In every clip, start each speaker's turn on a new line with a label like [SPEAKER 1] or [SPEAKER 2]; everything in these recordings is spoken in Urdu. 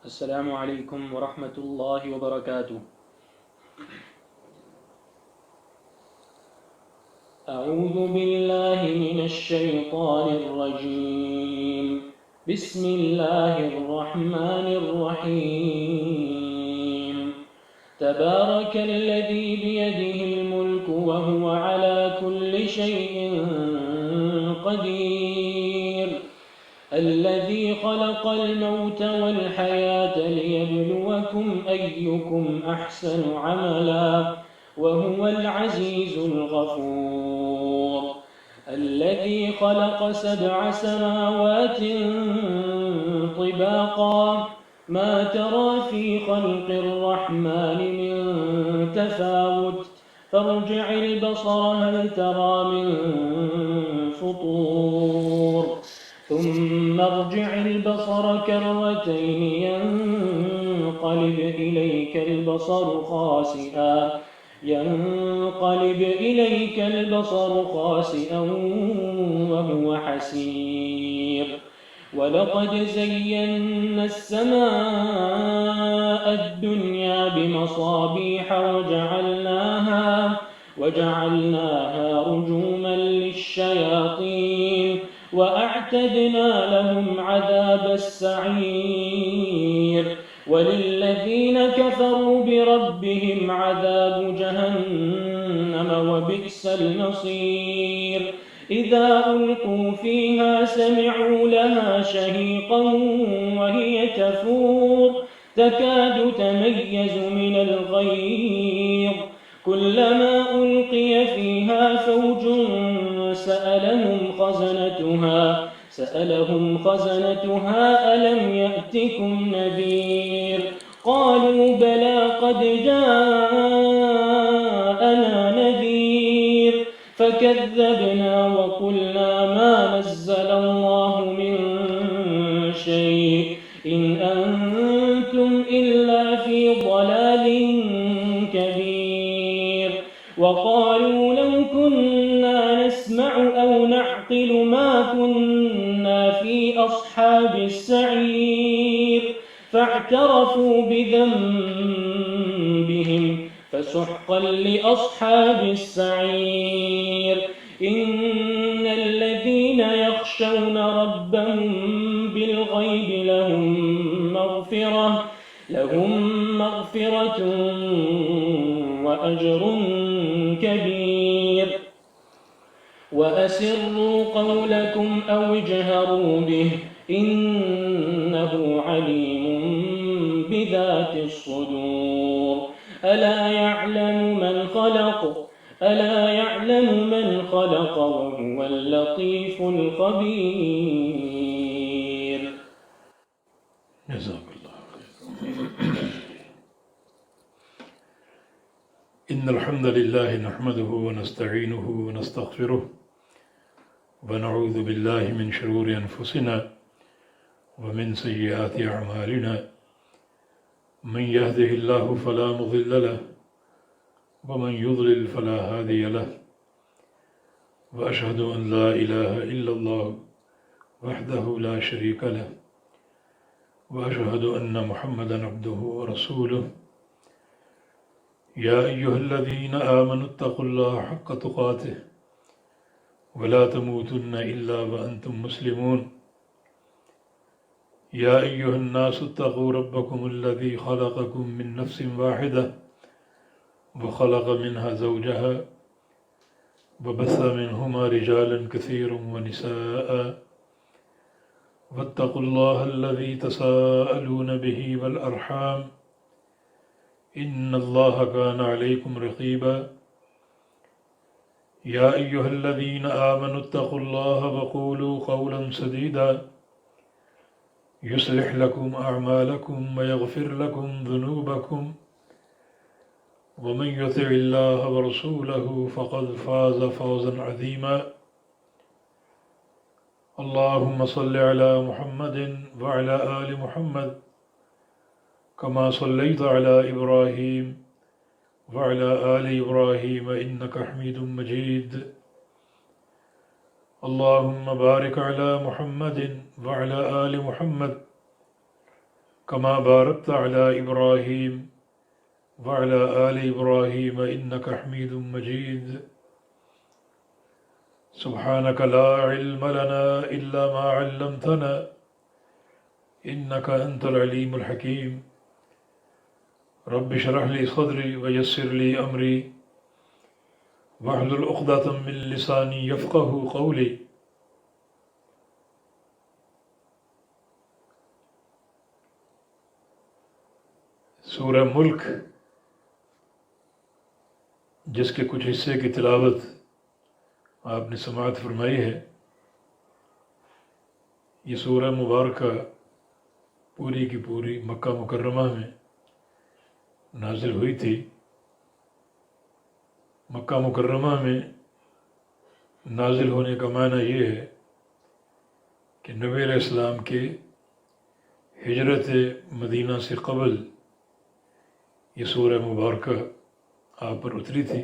[SPEAKER 1] السلام عليكم ورحمة الله وبركاته. أعوذ بالله من الشيطان الرجيم. بسم الله الرحمن الرحيم. تبارك الذي بيده الملك وهو على كل شيء قدير. الذي خلق الموت والحياة ليبلوكم أيكم أحسن عملا وهو العزيز الغفور. الذي خلق 7 سماوات طباقا ما ترى في خلق الرحمن من تفاوت فارجع البصر هل ترى من فطور ثم ارجع البصر كرتين ينقلب إليك البصر خاسئا وهو حسير. ولقد زينا السماء الدنيا بمصابيح وجعلناها رجوما للشياطين وأعتدنا لهم عذاب السعير. وللذين كفروا بربهم عذاب جهنم وبئس المصير. إذا ألقوا فيها سمعوا لها شهيقا وهي تفور تكاد تميز من الغيظ كلما ألقي فيها فوج سألهم خزنتها ألم يأتكم نذير قالوا بلى قد جاءنا نذير فكذبنا وقلنا ما نزل الله من شيء إن أنتم إلا في ضلال كبير. وقالوا لو كنا نسمع أو نعقل ما كنا في أصحاب السعير فاعترفوا بذنبهم فسحقا لأصحاب السعير. إن الذين يخشون ربهم بالغيب لهم مغفرة وأجر كبير. وأسروا قولكم أو اجهروا به إنه عليم بذات الصدور. ألا يعلم من خلق وهو اللطيف الخبير.
[SPEAKER 2] جزاك الله خير. إن الحمد لله نحمده ونستعينه ونستغفره ونعوذ بالله من شرور أنفسنا ومن سيئات أعمالنا. من يهده الله فلا مضل له ومن يضلل فلا هادي له. وأشهد أن لا إله إلا الله وحده لا شريك له وأشهد أن محمدا عبده ورسوله. يا أيها الذين آمنوا اتقوا الله حق تقاته ولا تموتن إلا وأنتم مسلمون. يا أيها الناس اتقوا ربكم الذي خلقكم من نفس واحدة وخلق منها زوجها وبث منهما رجالا كثيرا ونساء واتقوا الله الذي تساءلون به والأرحام إن الله كان عليكم رقيبا. يا أيها الذين آمنوا اتقوا الله وقولوا قولا سديدا يصلح لكم أعمالكم ويغفر لكم ذنوبكم ومن يطع الله ورسوله فقد فاز فوزا عظيما. اللهم صل على محمد وعلى آل محمد كما صليت على إبراهيم وعلى آل إبراهيم إنك حميد مجيد. اللهم بارك على محمد وعلى آل محمد كما باركت على إبراهيم وعلى آل إبراهيم إنك حميد مجيد. سبحانك لا علم لنا إلا ما علمتنا إنك أنت العليم الحكيم. رب اشرح لي صدري ويسر لي أمري واحلل عقدة من لساني يفقه قولي. سورہ ملک جس کے کچھ حصے کی تلاوت آپ نے سماعت فرمائی ہے، یہ سورہ مبارکہ پوری کی پوری مکہ مکرمہ میں نازل ہوئی تھی۔ مکہ مکرمہ میں نازل ہونے کا معنی یہ ہے کہ نبی علیہ السلام کے ہجرت مدینہ سے قبل یہ سورہ مبارکہ آپ پر اتری تھی۔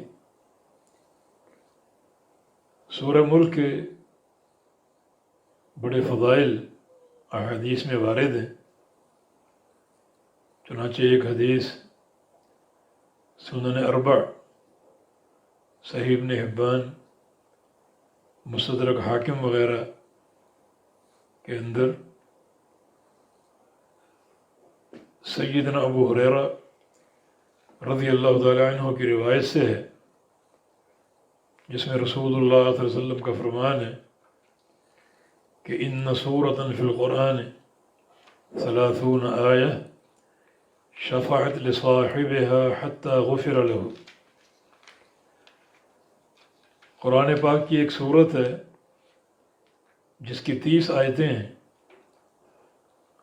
[SPEAKER 2] سورہ ملک کے بڑے فضائل احادیث میں وارد ہیں۔ چنانچہ ایک حدیث سنن اربع، صحیح ابن حبان، مستدرک حاکم وغیرہ کے اندر سیدنا ابو ہریرہ رضی اللہ تعالی عنہ کی روایت سے ہے، جس میں رسول اللہ صلی اللہ علیہ وسلم کا فرمان ہے کہ ان سورۃ فی القرآن 30 آیہ شفعت لصاحبها حتی غفر له۔ قرآن پاک کی ایک سورت ہے جس کی 30 آیتیں ہیں،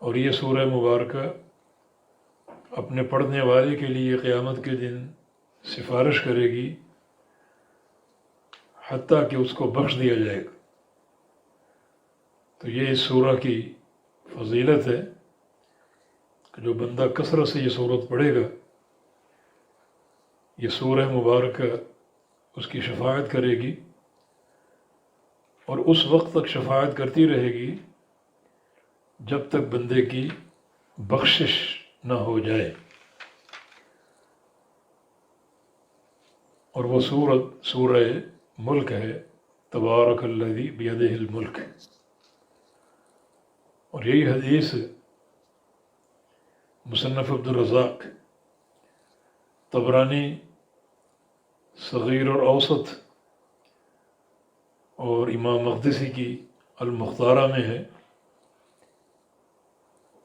[SPEAKER 2] اور یہ سورہ مبارکہ اپنے پڑھنے والے کے لیے قیامت کے دن سفارش کرے گی حتیٰ کہ اس کو بخش دیا جائے گا۔ تو یہ اس سورہ کی فضیلت ہے کہ جو بندہ کثرت سے یہ سورت پڑھے گا، یہ سورہ مبارکہ اس کی شفاعت کرے گی، اور اس وقت تک شفاعت کرتی رہے گی جب تک بندے کی بخشش نہ ہو جائے۔ اور وہ سورہ ملک ہے، تبارک الذی بیدہ الملک۔ اور یہی حدیث مصنف عبدالرزاق، طبرانی صغیر اور اوسط، اور امام مقدسی کی المختارہ میں ہے۔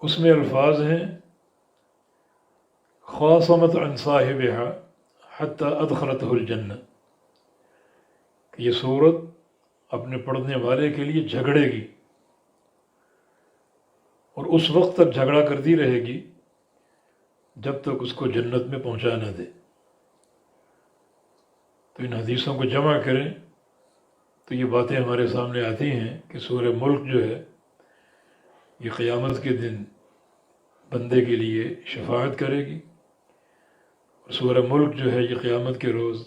[SPEAKER 2] اس میں الفاظ ہیں خاصمت عن صاحبها حتی ادخلتہ الجنہ، کہ یہ سورت اپنے پڑھنے والے کے لیے جھگڑے گی، اور اس وقت تک جھگڑا کرتی رہے گی جب تک اس کو جنت میں پہنچا نہ دے۔ تو ان حدیثوں کو جمع کریں تو یہ باتیں ہمارے سامنے آتی ہیں کہ سورہ ملک جو ہے یہ قیامت کے دن بندے کے لیے شفاعت کرے گی، اور سورہ ملک جو ہے یہ قیامت کے روز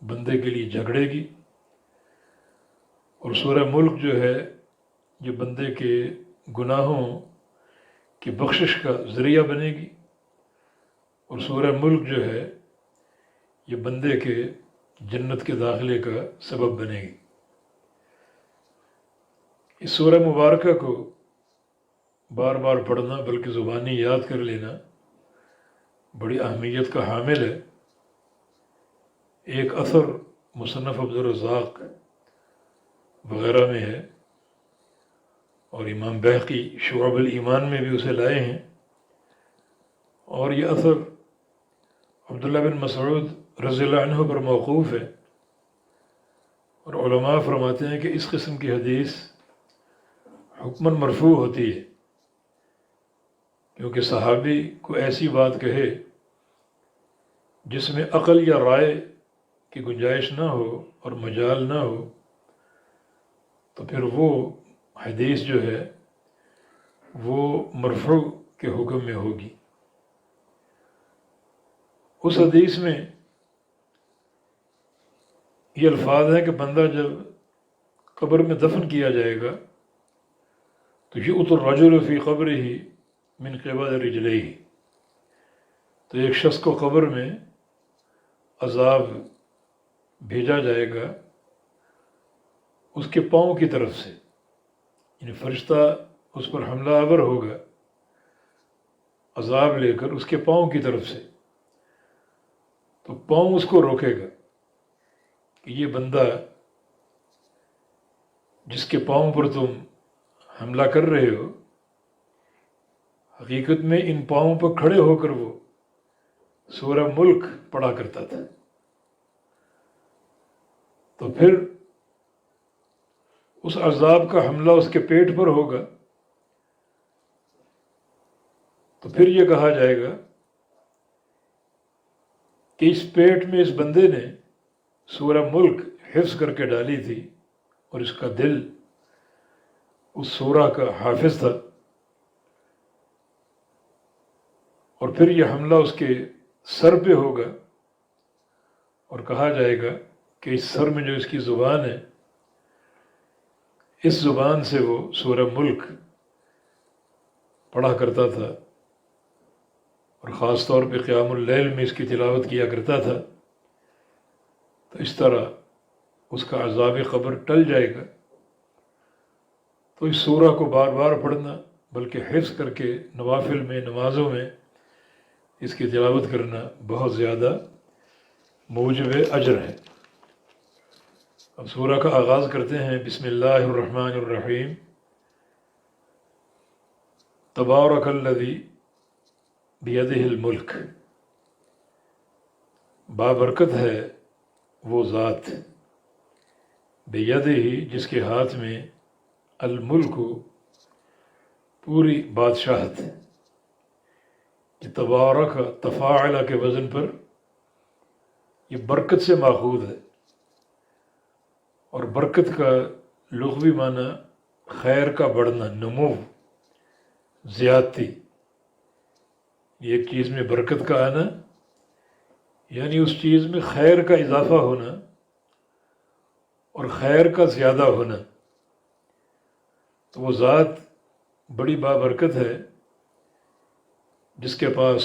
[SPEAKER 2] بندے کے لیے جھگڑے گی، اور سورہ ملک جو ہے یہ بندے کے گناہوں کی بخشش کا ذریعہ بنے گی، اور سورہ ملک جو ہے یہ بندے کے جنت کے داخلے کا سبب بنے گی۔ اس سورہ مبارکہ کو بار بار پڑھنا بلکہ زبانی یاد کر لینا بڑی اہمیت کا حامل ہے۔ ایک اثر مصنف عبدالرزاق وغیرہ میں ہے، اور امام بہقی شعب الایمان میں بھی اسے لائے ہیں، اور یہ اثر عبداللہ بن مسعود رضی اللہ عنہ پر موقوف ہے، اور علماء فرماتے ہیں کہ اس قسم کی حدیث حکماً مرفوع ہوتی ہے، کیونکہ صحابی کو ایسی بات کہے جس میں عقل یا رائے کی گنجائش نہ ہو اور مجال نہ ہو، تو پھر وہ حدیث جو ہے وہ مرفوع کے حکم میں ہوگی۔ اس حدیث میں یہ الفاظ ہیں کہ بندہ جب قبر میں دفن کیا جائے گا تو یؤتی الرجل فی قبرہ من قبل رجلیہ، تو ایک شخص کو قبر میں عذاب بھیجا جائے گا اس کے پاؤں کی طرف سے، یعنی فرشتہ اس پر حملہ آور ہوگا عذاب لے کر اس کے پاؤں کی طرف سے، تو پاؤں اس کو روکے گا کہ یہ بندہ جس کے پاؤں پر تم حملہ کر رہے ہو، حقیقت میں ان پاؤں پر کھڑے ہو کر وہ سورہ ملک پڑھا کرتا تھا۔ تو پھر اس عذاب کا حملہ اس کے پیٹ پر ہوگا، تو پھر یہ کہا جائے گا کہ اس پیٹ میں اس بندے نے سورہ ملک حفظ کر کے ڈالی تھی اور اس کا دل اس سورہ کا حافظ تھا، اور پھر یہ حملہ اس کے سر پہ ہوگا اور کہا جائے گا کہ اس سر میں جو اس کی زبان ہے، اس زبان سے وہ سورہ ملک پڑھا کرتا تھا اور خاص طور پہ قیام اللیل میں اس کی تلاوت کیا کرتا تھا، تو اس طرح اس کا عذاب قبر ٹل جائے گا۔ تو اس سورہ کو بار بار پڑھنا بلکہ حفظ کر کے نوافل میں، نمازوں میں اس کی تلاوت کرنا بہت زیادہ موجب اجر ہے۔ اب سورہ کا آغاز کرتے ہیں، بسم اللہ الرحمن الرحیم، تبارک الذی بیدہ الملک، بابرکت ہے وہ ذات، بیدہ ہی جس کے ہاتھ میں، الملک پوری بادشاہت۔ یہ تبارک تفاعلہ کے وزن پر یہ برکت سے ماخوذ ہے، اور برکت کا لغوی معنی خیر کا بڑھنا، نمو، زیادتی۔ ایک چیز میں برکت کا آنا یعنی اس چیز میں خیر کا اضافہ ہونا اور خیر کا زیادہ ہونا۔ تو وہ ذات بڑی بابرکت ہے جس کے پاس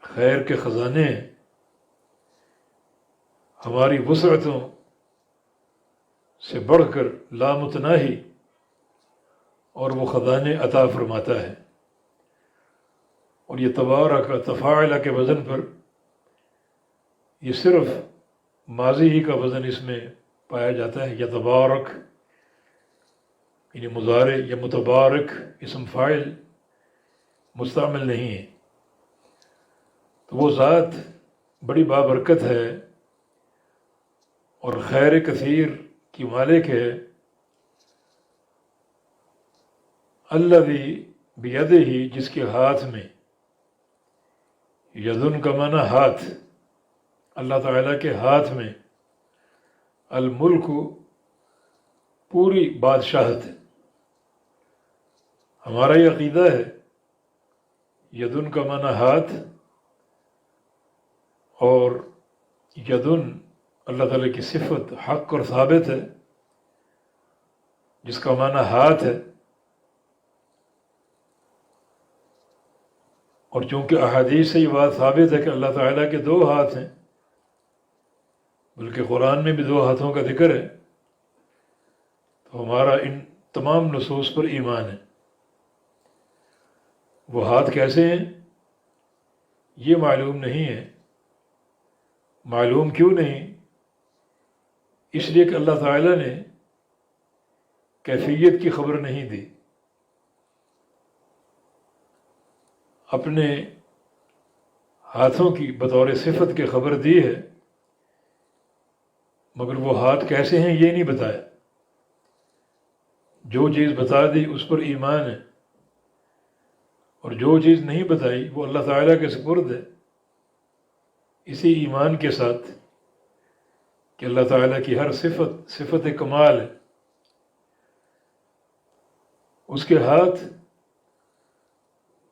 [SPEAKER 2] خیر کے خزانے ہیں، ہماری وسعتوں سے بڑھ کر لامتناہی، اور وہ خزانے عطا فرماتا ہے۔ اور یہ تبارک تفاعلہ کے وزن پر یہ صرف ماضی ہی کا وزن اس میں پایا جاتا ہے، یا تبارک یعنی مضارع یا متبارک اسم فاعل مستعمل نہیں ہے۔ تو وہ ذات بڑی بابرکت ہے اور خیر کثیر کی مالک ہے، الذی بیدہ ہی جس کے ہاتھ میں، یدن کا معنی ہاتھ، اللہ تعالیٰ کے ہاتھ میں، الملک پوری بادشاہت۔ ہمارا یہ عقیدہ ہے، یدن کا معنی ہاتھ، اور یدن اللہ تعالیٰ کی صفت حق اور ثابت ہے جس کا معنی ہاتھ ہے، اور چونکہ احادیث سے یہ بات ثابت ہے کہ اللہ تعالیٰ کے دو ہاتھ ہیں، بلکہ قرآن میں بھی دو ہاتھوں کا ذکر ہے، تو ہمارا ان تمام نصوص پر ایمان ہے۔ وہ ہاتھ کیسے ہیں یہ معلوم نہیں ہے۔ معلوم کیوں نہیں؟ اس لیے کہ اللہ تعالیٰ نے کیفیت کی خبر نہیں دی، اپنے ہاتھوں کی بطور صفت کے خبر دی ہے، مگر وہ ہاتھ کیسے ہیں یہ نہیں بتایا۔ جو چیز بتا دی اس پر ایمان ہے، اور جو چیز نہیں بتائی وہ اللہ تعالیٰ کے سپرد ہے، اسی ایمان کے ساتھ کہ اللہ تعالیٰ کی ہر صفت صفت کمال ہے۔ اس کے ہاتھ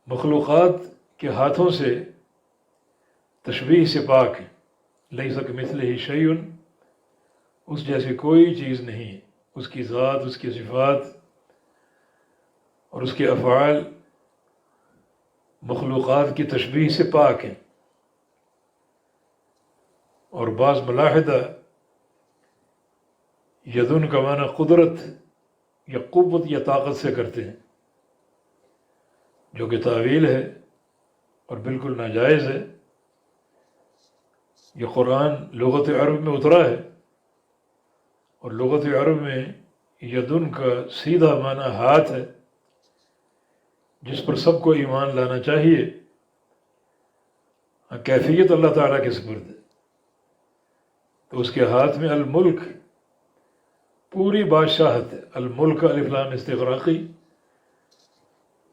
[SPEAKER 2] مخلوقات کے ہاتھوں سے تشبیہ سے پاک ہے، لیس کمثلہ شیء، اس جیسی کوئی چیز نہیں ہے۔ اس کی ذات، اس کی صفات اور اس کے افعال مخلوقات کی تشبیہ سے پاک ہیں، اور بعض ملاحدہ یدن کا معنی قدرت یا قوت یا طاقت سے کرتے ہیں، جو کہ تعویل ہے اور بالکل ناجائز ہے۔ یہ قرآن لغت عرب میں اترا ہے، اور لغت عرب میں یدن کا سیدھا معنی ہاتھ ہے، جس پر سب کو ایمان لانا چاہیے۔ کیفیت اللہ تعالیٰ کے سپرد ہے، تو اس کے ہاتھ میں الملک، پوری بادشاہت ہے۔ الملک الف لام استغراقی،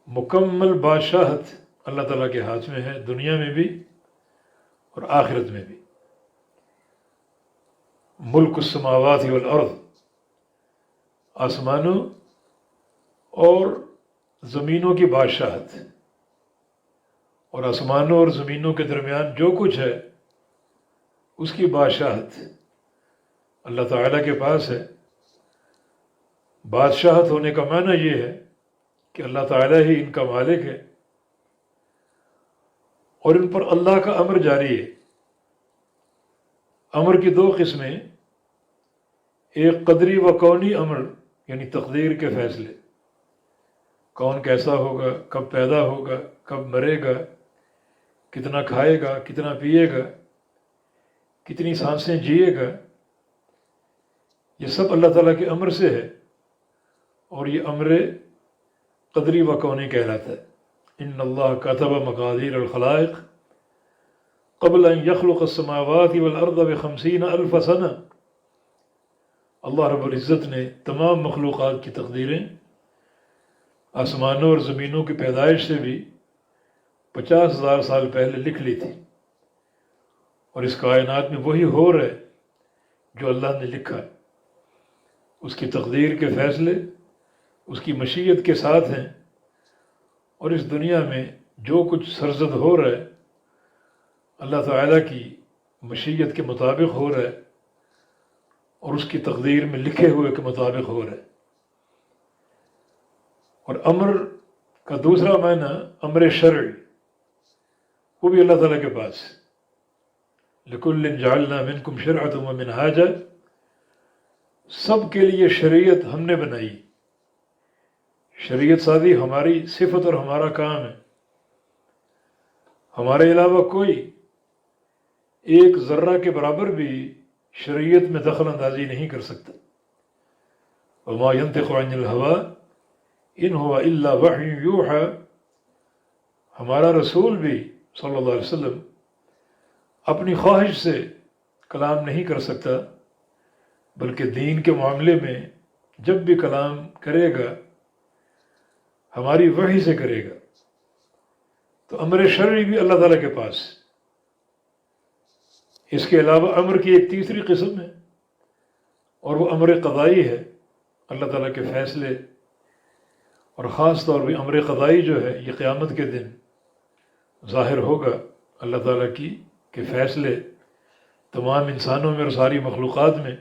[SPEAKER 2] مکمل بادشاہت اللہ تعالیٰ کے ہاتھ میں ہے، دنیا میں بھی اور آخرت میں بھی۔ ملک السماوات والارض، آسمانوں اور زمینوں کی بادشاہت، اور آسمانوں اور زمینوں کے درمیان جو کچھ ہے اس کی بادشاہت اللہ تعالیٰ کے پاس ہے۔ بادشاہت ہونے کا معنی یہ ہے کہ اللہ تعالیٰ ہی ان کا مالک ہے، اور ان پر اللہ کا امر جاری ہے۔ امر کی دو قسمیں، ایک قدری و کونی امر، یعنی تقدیر کے فیصلے، کون کیسا ہوگا، کب پیدا ہوگا، کب مرے گا، کتنا کھائے گا، کتنا پیے گا، کتنی سانسیں جیے گا، یہ سب اللہ تعالیٰ کے امر سے ہے، اور یہ امر قدری و کونی کہلاتا ہے۔ ان اللہ کتب مقادیر الخلائق قبل ان یخلق السماوات والارض بخمسین الف سنہ۔ اللہ رب العزت نے تمام مخلوقات کی تقدیریں آسمانوں اور زمینوں کی پیدائش سے بھی 50,000 سال پہلے لکھ لی تھی، اور اس کائنات میں وہی ہو رہا ہے جو اللہ نے لکھا۔ اس کی تقدیر کے فیصلے اس کی مشیت کے ساتھ ہیں، اور اس دنیا میں جو کچھ سرزد ہو رہا ہے اللہ تعالیٰ کی مشیت کے مطابق ہو رہا ہے، اور اس کی تقدیر میں لکھے ہوئے کے مطابق ہو رہا ہے۔ اور امر کا دوسرا معنی امر شرعی، وہ بھی اللہ تعالیٰ کے پاس ہے۔ لِكُلٍّ جَعَلْنَا مِنْكُمْ شِرْعَةً وَمِنْهَاجًا، سب کے لیے شریعت ہم نے بنائی۔ شریعت سازی ہماری صفت اور ہمارا کام ہے۔ ہمارے علاوہ کوئی ایک ذرہ کے برابر بھی شریعت میں دخل اندازی نہیں کر سکتا۔ وَمَا يَنطِقُ عَنِ الْهَوَىٰ إِنْ هُوَ إِلَّا وَحْيٌ يُوحَىٰ، ہمارا رسول بھی صلی اللہ علیہ وسلم اپنی خواہش سے کلام نہیں کر سکتا، بلکہ دین کے معاملے میں جب بھی کلام کرے گا ہماری وحی سے کرے گا۔ تو امر شرعی بھی اللہ تعالیٰ کے پاس ہے۔ اس کے علاوہ امر کی ایک تیسری قسم ہے، اور وہ امر قضائی ہے، اللہ تعالیٰ کے فیصلے، اور خاص طور پہ امر قضائی جو ہے یہ قیامت کے دن ظاہر ہوگا۔ اللہ تعالیٰ کے فیصلے تمام انسانوں میں اور ساری مخلوقات میں،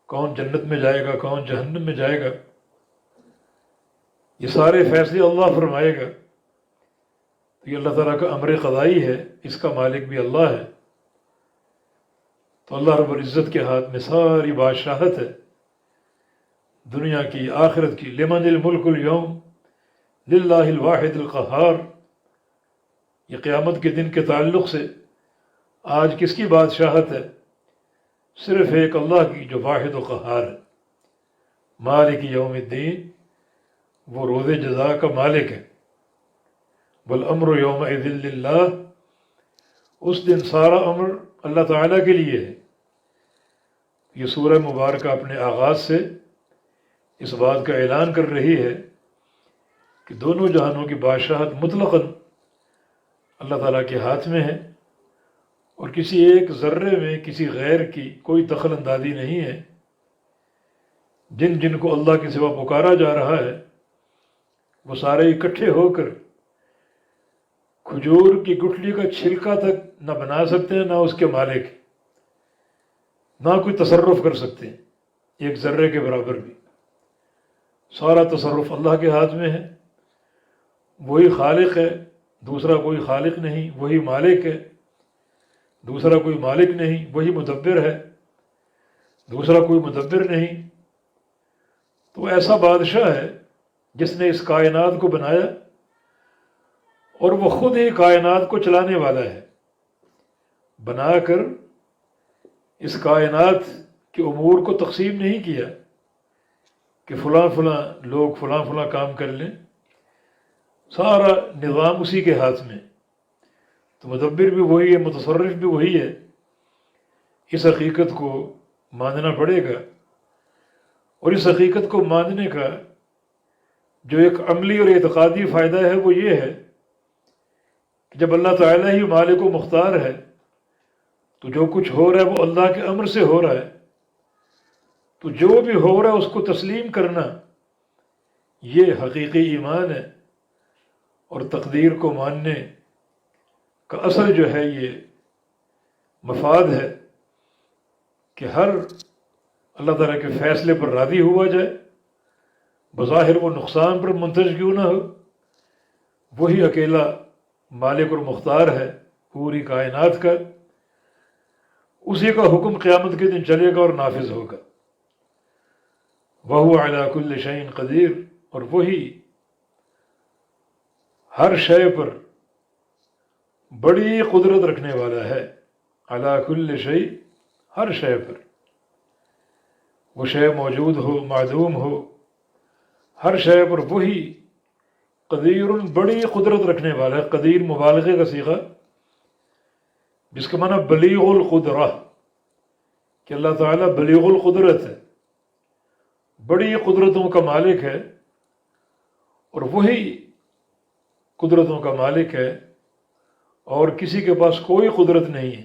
[SPEAKER 2] کون جنت میں جائے گا، کون جہنم میں جائے گا، یہ سارے فیصلے اللہ فرمائے گا۔ تو یہ اللہ تعالیٰ کا امر قضائی ہے، اس کا مالک بھی اللہ ہے۔ تو اللہ رب العزت کے ہاتھ میں ساری بادشاہت ہے، دنیا کی، آخرت کی۔ لمن الملک اليوم للہ الواحد القہار، یہ قیامت کے دن کے تعلق سے آج کس کی بادشاہت ہے؟ صرف ایک اللہ کی، جو واحد و قہار ہے۔ مالک یوم الدین، وہ روز جزا کا مالک ہے۔ والامر یومئذ للہ، اس دن سارا امر اللہ تعالیٰ کے لیے ہے۔ یہ سورہ مبارکہ اپنے آغاز سے اس بات کا اعلان کر رہی ہے کہ دونوں جہانوں کی بادشاہت مطلقاً اللہ تعالیٰ کے ہاتھ میں ہے، اور کسی ایک ذرے میں کسی غیر کی کوئی دخل اندازی نہیں ہے۔ جن جن کو اللہ کے سوا پکارا جا رہا ہے وہ سارے اکٹھے ہو کر کھجور کی گٹھلی کا چھلکا تک نہ بنا سکتے ہیں، نہ اس کے مالک، نہ کوئی تصرف کر سکتے ہیں ایک ذرے کے برابر بھی۔ سارا تصرف اللہ کے ہاتھ میں ہے۔ وہی خالق ہے، دوسرا کوئی خالق نہیں، وہی مالک ہے، دوسرا کوئی مالک نہیں، وہی مدبر ہے، دوسرا کوئی مدبر نہیں۔ تو ایسا بادشاہ ہے جس نے اس کائنات کو بنایا اور وہ خود ہی کائنات کو چلانے والا ہے، بنا کر اس کائنات کے امور کو تقسیم نہیں کیا کہ فلاں فلاں لوگ فلاں فلاں کام کر لیں، سارا نظام اسی کے ہاتھ میں۔ تو مدبر بھی وہی ہے، متصرف بھی وہی ہے۔ اس حقیقت کو ماننا پڑے گا، اور اس حقیقت کو ماننے کا جو ایک عملی اور اعتقادی فائدہ ہے وہ یہ ہے کہ جب اللہ تعالیٰ ہی مالک و مختار ہے تو جو کچھ ہو رہا ہے وہ اللہ کے امر سے ہو رہا ہے، تو جو بھی ہو رہا ہے اس کو تسلیم کرنا یہ حقیقی ایمان ہے، اور تقدیر کو ماننے کا اصل جو ہے یہ مفاد ہے کہ ہر اللہ تعالیٰ کے فیصلے پر راضی ہوا جائے، بظاہر وہ نقصان پر منتج کیوں نہ ہو۔ وہی اکیلا مالک اور مختار ہے پوری کائنات کا، اسی کا حکم قیامت کے دن چلے گا اور نافذ ہوگا۔ وَهُوَ عَلَى كُلِّ شَيْءٍ قدیر، اور وہی ہر شے پر بڑی قدرت رکھنے والا ہے۔ عَلَى كُلِّ شَيْءٍ، ہر شے پر، وہ شے موجود ہو معدوم ہو، ہر شے پر وہی قدیر، بڑی قدرت رکھنے والا ہے۔ قدیر مبالغے کا صیغہ جس کا معنی بلیغ القدرہ، کہ اللہ تعالیٰ بلیغ القدرت ہے، بڑی قدرتوں کا مالک ہے، اور وہی قدرتوں کا مالک ہے اور کسی کے پاس کوئی قدرت نہیں ہے،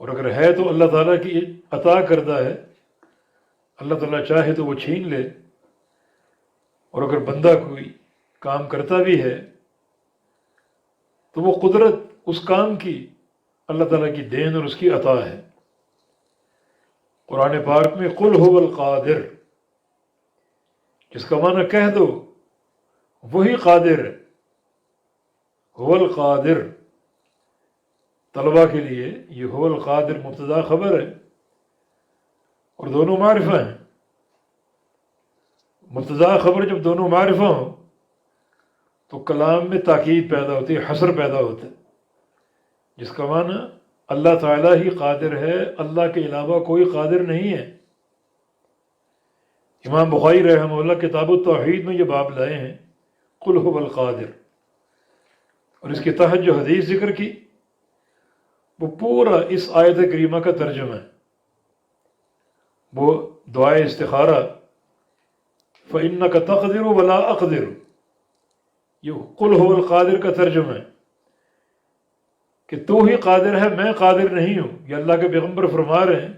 [SPEAKER 2] اور اگر ہے تو اللہ تعالیٰ کی عطا کردہ ہے۔ اللہ تعالیٰ چاہے تو وہ چھین لے، اور اگر بندہ کوئی کام کرتا بھی ہے تو وہ قدرت اس کام کی اللہ تعالیٰ کی دین اور اس کی عطا ہے۔ قرآن پاک میں قل هو القادر، جس کا معنی کہہ دو وہی قادر ہے، هو القادر۔ طلباء کے لیے یہ هو القادر مبتدا خبر ہے، اور دونوں معرفہ ہیں۔ مبتدا خبر جب دونوں معرفہ ہوں تو کلام میں تاکید پیدا ہوتی ہے، حصر پیدا ہوتا ہے، جس کا معنی اللہ تعالیٰ ہی قادر ہے، اللہ کے علاوہ کوئی قادر نہیں ہے۔ امام بخاری رحمہ اللہ کتاب التوحید میں یہ باب لائے ہیں، قل هو القادر، اور اس کے تحت جو حدیث ذکر کی وہ پورا اس آیت کریمہ کا ترجمہ ہے۔ وہ دعائے استخارہ فَإِنَّكَ تَقْدِرُ وَلَا أَقْدِرُ، یہ قل هو القادر کا ترجمہ ہے کہ تو ہی قادر ہے، میں قادر نہیں ہوں، یہ اللہ کے پیغمبر فرما رہے ہیں،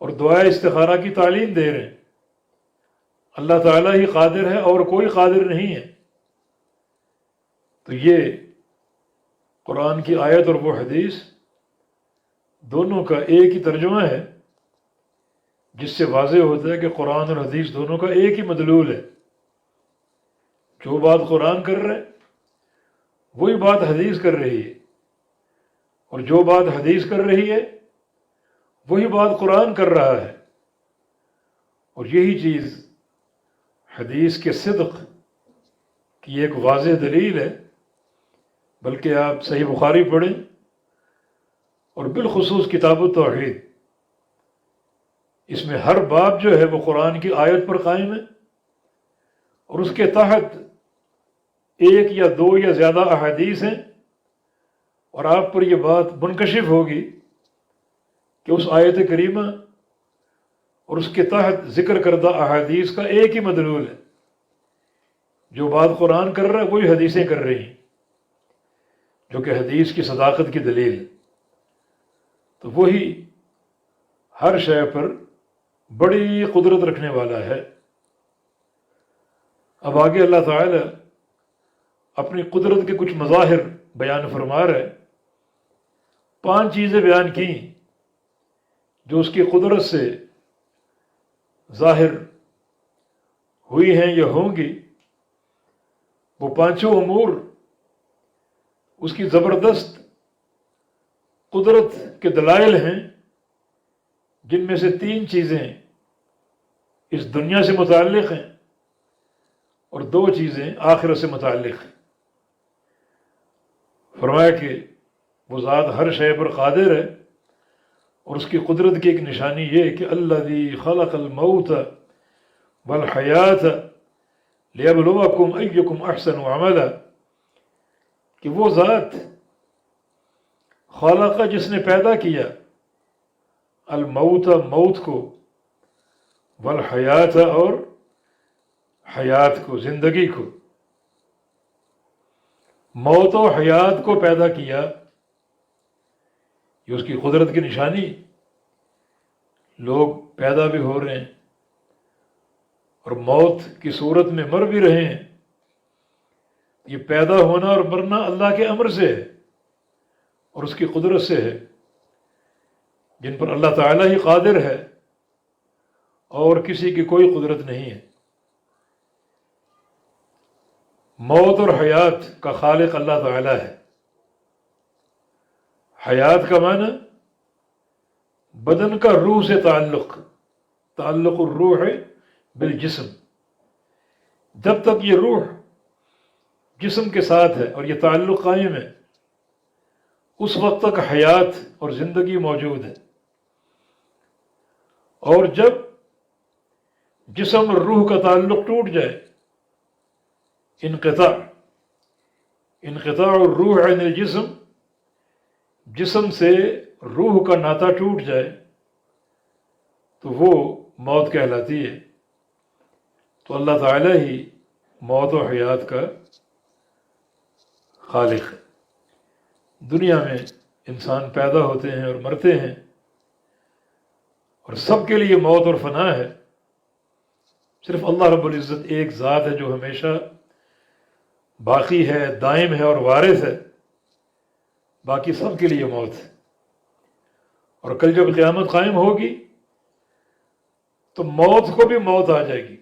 [SPEAKER 2] اور دعائے استخارہ کی تعلیم دے رہے ہیں۔ اللہ تعالیٰ ہی قادر ہے اور کوئی قادر نہیں ہے۔ تو یہ قرآن کی آیت اور وہ حدیث دونوں کا ایک ہی ترجمہ ہے، جس سے واضح ہوتا ہے کہ قرآن اور حدیث دونوں کا ایک ہی مدلول ہے۔ جو بات قرآن کر رہے وہی بات حدیث کر رہی ہے، اور جو بات حدیث کر رہی ہے وہی بات قرآن کر رہا ہے، اور یہی چیز حدیث کے صدق کی ایک واضح دلیل ہے۔ بلکہ آپ صحیح بخاری پڑھیں، اور بالخصوص کتاب التوحید، اس میں ہر باب جو ہے وہ قرآن کی آیت پر قائم ہے، اور اس کے تحت ایک یا دو یا زیادہ احادیث ہیں، اور آپ پر یہ بات منکشف ہوگی کہ اس آیت کریمہ اور اس کے تحت ذکر کردہ احادیث کا ایک ہی مدلول ہے۔ جو بات قرآن کر رہا ہے وہی حدیثیں کر رہی ہیں، جو کہ حدیث کی صداقت کی دلیل ہے۔ تو وہی ہر شے پر بڑی قدرت رکھنے والا ہے۔ اب آگے اللہ تعالی اپنی قدرت کے کچھ مظاہر بیان فرما رہے۔ 5 چیزیں بیان کی جو اس کی قدرت سے ظاہر ہوئی ہیں یا ہوں گی، وہ پانچوں امور اس کی زبردست قدرت کے دلائل ہیں، جن میں سے 3 چیزیں اس دنیا سے متعلق ہیں اور 2 چیزیں آخرت سے متعلق ہیں۔ فرمایا کہ وہ ذات ہر شے پر قادر ہے، اور اس کی قدرت کی ایک نشانی یہ ہے کہ الذی خلق الموت والحیات لیبلوکم ایکم احسن عملا، کہ وہ ذات خالق جس نے پیدا کیا الموت موت کو، والحیات اور حیات کو زندگی کو، موت و حیات کو پیدا کیا، یہ اس کی قدرت کی نشانی۔ لوگ پیدا بھی ہو رہے ہیں اور موت کی صورت میں مر بھی رہے ہیں، یہ پیدا ہونا اور مرنا اللہ کے امر سے ہے اور اس کی قدرت سے ہے، جن پر اللہ تعالیٰ ہی قادر ہے اور کسی کی کوئی قدرت نہیں ہے۔ موت اور حیات کا خالق اللہ تعالیٰ ہے۔ حیات کا معنی بدن کا روح سے تعلق الروح بالجسم، جب تک یہ روح جسم کے ساتھ ہے اور یہ تعلق قائم ہے، اس وقت تک حیات اور زندگی موجود ہے، اور جب جسم اور روح کا تعلق ٹوٹ جائے، انقطاع الروح عن الجسم، جسم سے روح کا ناطہ ٹوٹ جائے تو وہ موت کہلاتی ہے۔ تو اللہ تعالیٰ ہی موت و حیات کا خالق ہے۔ دنیا میں انسان پیدا ہوتے ہیں اور مرتے ہیں، اور سب کے لیے موت اور فنا ہے۔ صرف اللہ رب العزت ایک ذات ہے جو ہمیشہ باقی ہے، دائم ہے اور وارث ہے، باقی سب کے لیے موت ہے۔ اور کل جب قیامت قائم ہوگی تو موت کو بھی موت آ جائے گی۔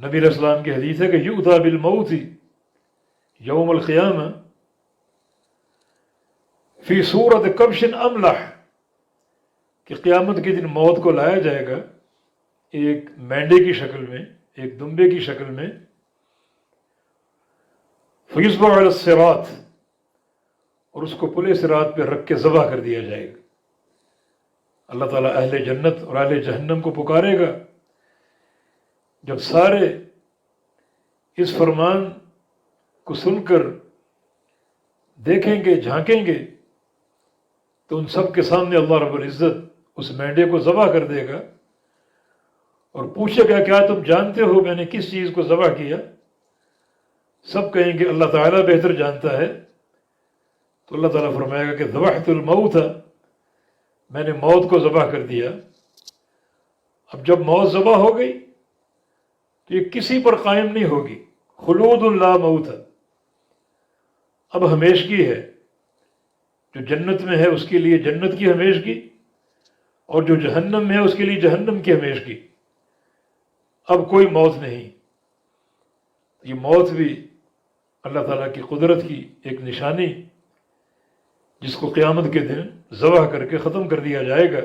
[SPEAKER 2] نبی علیہ السلام کی حدیث ہے کہ یؤتی بالموت یوم القیامہ فی صورت کبش املح، کہ قیامت کے دن موت کو لایا جائے گا ایک مینڈے کی شکل میں، ایک دمبے کی شکل میں، فیصبح علی الصراط، اور اس کو پلے صراط پہ رکھ کے ذبح کر دیا جائے گا۔ اللہ تعالیٰ اہل جنت اور اہل جہنم کو پکارے گا۔ جب سارے اس فرمان کو سن کر دیکھیں گے، جھانکیں گے، تو ان سب کے سامنے اللہ رب العزت اس مینڈے کو ذبح کر دے گا اور پوچھے گا کیا تم جانتے ہو میں نے کس چیز کو ذبح کیا؟ سب کہیں گے اللہ تعالیٰ بہتر جانتا ہے۔ تو اللہ تعالیٰ فرمائے گا کہ ذبحت الموت، میں نے موت کو ذبح کر دیا۔ اب جب موت ذبح ہو گئی تو یہ کسی پر قائم نہیں ہوگی، خلود لا موت، اب ہمیشگی ہے۔ جو جنت میں ہے اس کے لیے جنت کی ہمیشگی، اور جو جہنم میں ہے اس کے لیے جہنم کی ہمیشگی، اب کوئی موت نہیں۔ یہ موت بھی اللہ تعالیٰ کی قدرت کی ایک نشانی، جس کو قیامت کے دن ذبح کر کے ختم کر دیا جائے گا۔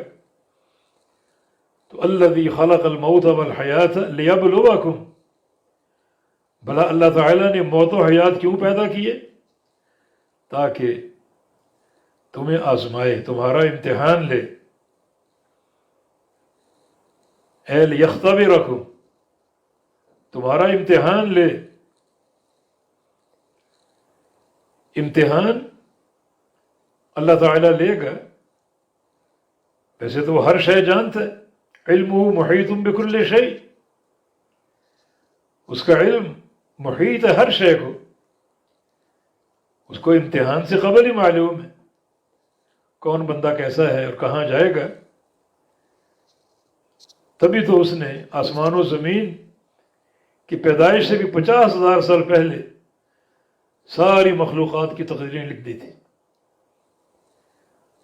[SPEAKER 2] تو الذی خلق الموت والحیات لیبلوکم، بھلا اللہ تعالیٰ نے موت و حیات کیوں پیدا کیے؟ تاکہ تمہیں آزمائے، تمہارا امتحان لے۔ اے لیختبرکم، تمہارا امتحان لے۔ امتحان اللہ تعالیٰ لے گا، ویسے تو وہ ہر شے جانتا ہے، علمہ محیط بکل شیء، اس کا علم محیط ہے ہر شے کو، اس کو امتحان سے قبل ہی معلوم ہے کون بندہ کیسا ہے اور کہاں جائے گا۔ تبھی تو اس نے آسمان و زمین کی پیدائش سے بھی 50,000 سال پہلے ساری مخلوقات کی تقدیریں لکھ دی تھی۔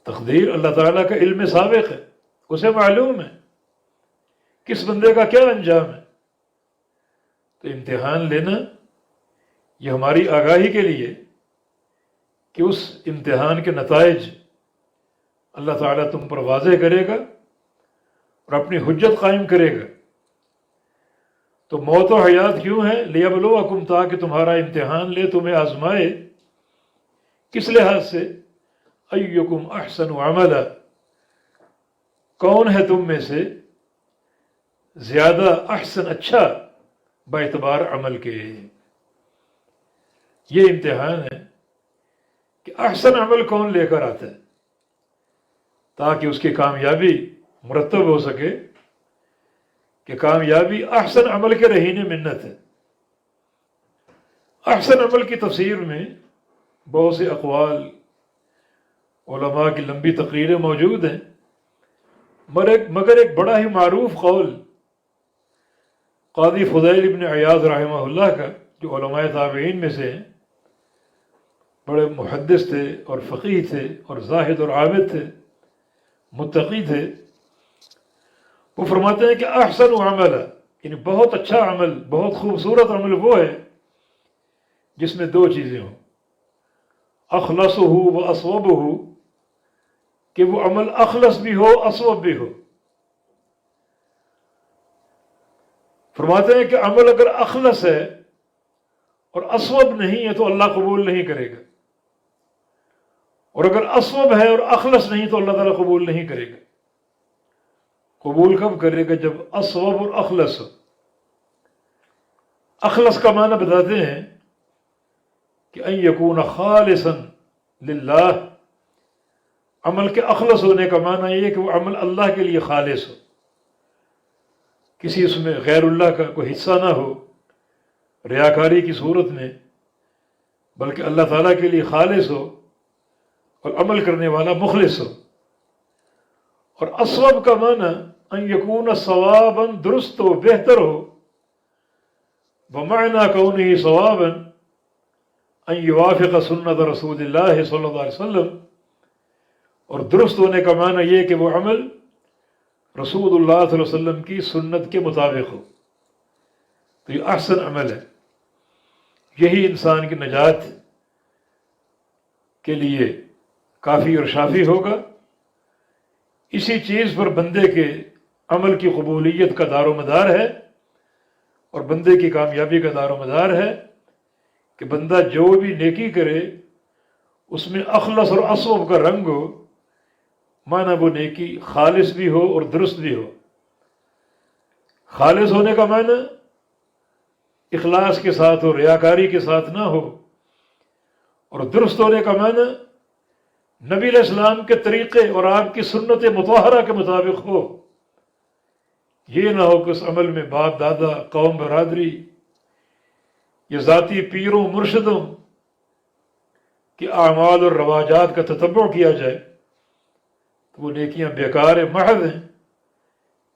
[SPEAKER 2] تقدیر اللہ تعالیٰ کا علم سابق ہے، اسے معلوم ہے کس بندے کا کیا انجام ہے۔ تو امتحان لینا یہ ہماری آگاہی کے لیے کہ اس امتحان کے نتائج اللہ تعالیٰ تم پر واضح کرے گا اور اپنی حجت قائم کرے گا۔ تو موت و حیات کیوں ہے؟ لیبلوکم، تاکہ تمہارا امتحان لے، تمہیں آزمائے۔ کس لحاظ سے؟ ایکم احسن عملا، کون ہے تم میں سے زیادہ احسن، اچھا باعتبار عمل کے۔ یہ امتحان ہے کہ احسن عمل کون لے کر آتا ہے، تاکہ اس کی کامیابی مرتب ہو سکے کہ کامیابی احسن عمل کے رہینے منت ہے۔ احسن عمل کی تفسیر میں بہت سے اقوال، علماء کی لمبی تقریریں موجود ہیں، مگر ایک بڑا ہی معروف قول قاضی فضیل ابن عیاض رحمہ اللہ کا، جو علماء تابعین میں سے ہیں، بڑے محدث تھے اور فقیہ تھے اور زاہد اور عابد تھے، متقی تھے۔ وہ فرماتے ہیں کہ احسن عمل، یعنی بہت اچھا عمل، بہت خوبصورت عمل وہ ہے جس میں دو چیزیں ہوں، اخلصہ و اصوبہ، کہ وہ عمل اخلص بھی ہو، اصوب بھی ہو۔ فرماتے ہیں کہ عمل اگر اخلص ہے اور اصوب نہیں ہے تو اللہ قبول نہیں کرے گا، اور اگر اصوب ہے اور اخلص نہیں تو اللہ تعالیٰ قبول نہیں کرے گا۔ قبول کب کرے گا؟ جب اصوب اور اخلص ہو۔ اخلص کا معنی بتاتے ہیں کہ ان یکون خالصا للہ، عمل کے اخلص ہونے کا معنی یہ ہے کہ وہ عمل اللہ کے لیے خالص ہو، کسی اس میں غیر اللہ کا کوئی حصہ نہ ہو ریاکاری کی صورت میں، بلکہ اللہ تعالیٰ کے لیے خالص ہو اور عمل کرنے والا مخلص ہو۔ اور اصوب کا معنی ان یکون صوابا، درست ہو، بہتر ہو، ومعنی کونہ صوابا ان یوافق سنت رسول اللہ صلی اللہ علیہ وسلم، اور درست ہونے کا معنی یہ کہ وہ عمل رسول اللہ صلی اللہ علیہ وسلم کی سنت کے مطابق ہو۔ تو یہ احسن عمل ہے، یہی انسان کی نجات کے لیے کافی اور شافی ہوگا۔ اسی چیز پر بندے کے عمل کی قبولیت کا دار و مدار ہے، اور بندے کی کامیابی کا دار و مدار ہے کہ بندہ جو بھی نیکی کرے اس میں اخلص اور اصوب کا رنگ ہو، مانا وہ نیکی خالص بھی ہو اور درست بھی ہو۔ خالص ہونے کا معنی اخلاص کے ساتھ ہو، ریاکاری کے ساتھ نہ ہو، اور درست ہونے کا معنی نبی علیہ السلام کے طریقے اور آپ کی سنت مطہرہ کے مطابق ہو۔ یہ نہ ہو کہ اس عمل میں باپ دادا، قوم برادری یا ذاتی پیروں مرشدوں کے اعمال اور رواجات کا تتبع کیا جائے، تو وہ نیکیاں بیکار محض ہیں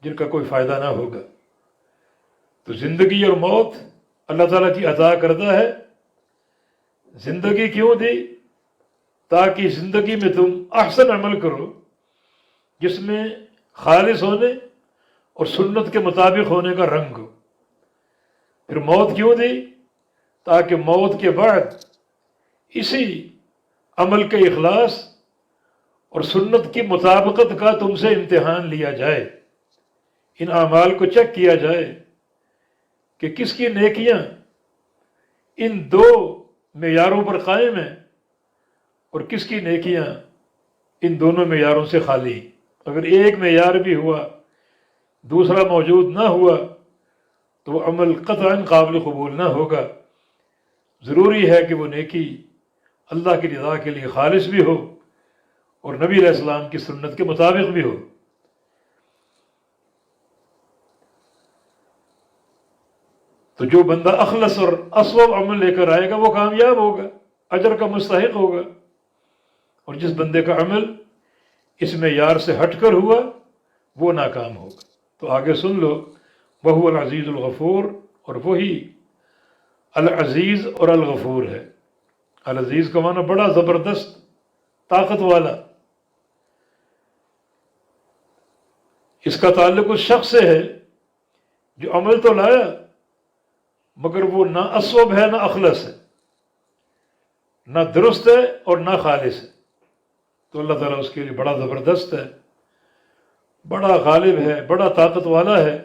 [SPEAKER 2] جن کا کوئی فائدہ نہ ہوگا۔ تو زندگی اور موت اللہ تعالیٰ کی عطا کردہ ہے۔ زندگی کیوں دی؟ تاکہ زندگی میں تم احسن عمل کرو جس میں خالص ہونے اور سنت کے مطابق ہونے کا رنگ ہو۔ پھر موت کیوں دی؟ تاکہ موت کے بعد اسی عمل کے اخلاص اور سنت کی مطابقت کا تم سے امتحان لیا جائے، ان اعمال کو چیک کیا جائے کہ کس کی نیکیاں ان دو معیاروں پر قائم ہیں اور کس کی نیکیاں ان دونوں معیاروں سے خالی ہیں۔ اگر ایک معیار بھی ہوا، دوسرا موجود نہ ہوا، تو وہ عمل قطعاً قابل قبول نہ ہوگا۔ ضروری ہے کہ وہ نیکی اللہ کی رضا کے لیے خالص بھی ہو اور نبی علیہ السلام کی سنت کے مطابق بھی ہو۔ تو جو بندہ اخلص اور اصوب عمل لے کر آئے گا وہ کامیاب ہوگا، اجر کا مستحق ہوگا، اور جس بندے کا عمل اس معیار سے ہٹ کر ہوا وہ ناکام ہوگا۔ تو آگے سن لو، وہو العزیز الغفور، اور وہی العزیز اور الغفور ہے۔ العزیز کا معنی بڑا زبردست، طاقت والا۔ اس کا تعلق اس شخص سے ہے جو عمل تو لایا مگر وہ نہ اصوب ہے نہ اخلص ہے، نہ درست ہے اور نہ خالص ہے، تو اللہ تعالیٰ اس کے لیے بڑا زبردست ہے، بڑا غالب ہے، بڑا طاقت والا ہے،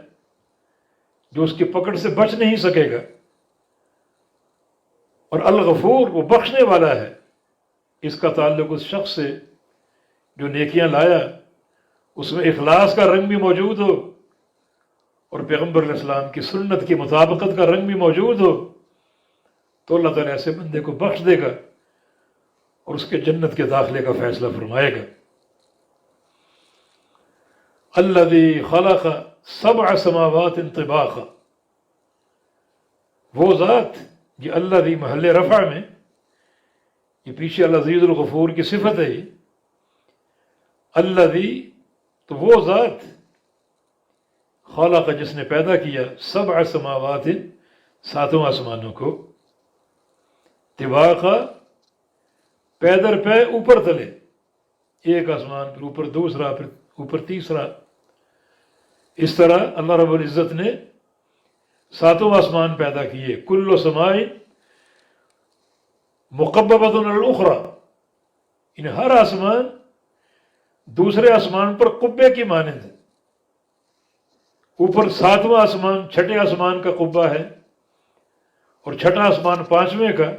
[SPEAKER 2] جو اس کی پکڑ سے بچ نہیں سکے گا۔ اور الغفور، وہ بخشنے والا ہے۔ اس کا تعلق اس شخص سے جو نیکیاں لایا، اس میں اخلاص کا رنگ بھی موجود ہو اور پیغمبر علیہ السلام کی سنت کی مطابقت کا رنگ بھی موجود ہو، تو اللہ تعالیٰ ایسے بندے کو بخش دے گا اور اس کے جنت کے داخلے کا فیصلہ فرمائے گا۔ الذی خلق سبع سماوات طباقا، وہ ذات، یہ الذی محل رفع میں، یہ پیچھے العزیز الغفور کی صفت ہے۔ یہ الذی، تو وہ ذات، خلق، جس نے پیدا کیا، سبع سماوات، ساتوں آسمانوں کو، طباقا، پے در پے، اوپر تلے، ایک آسمان پھر اوپر دوسرا، پھر اوپر تیسرا۔ اس طرح اللہ رب العزت نے ساتوں آسمان پیدا کیے، کل سماء مقببۃ علی الاخری، ان ہر آسمان دوسرے آسمان پر قبے کی مانند ہے۔ اوپر ساتواں آسمان چھٹے آسمان کا قبہ ہے، اور چھٹا آسمان پانچویں کا،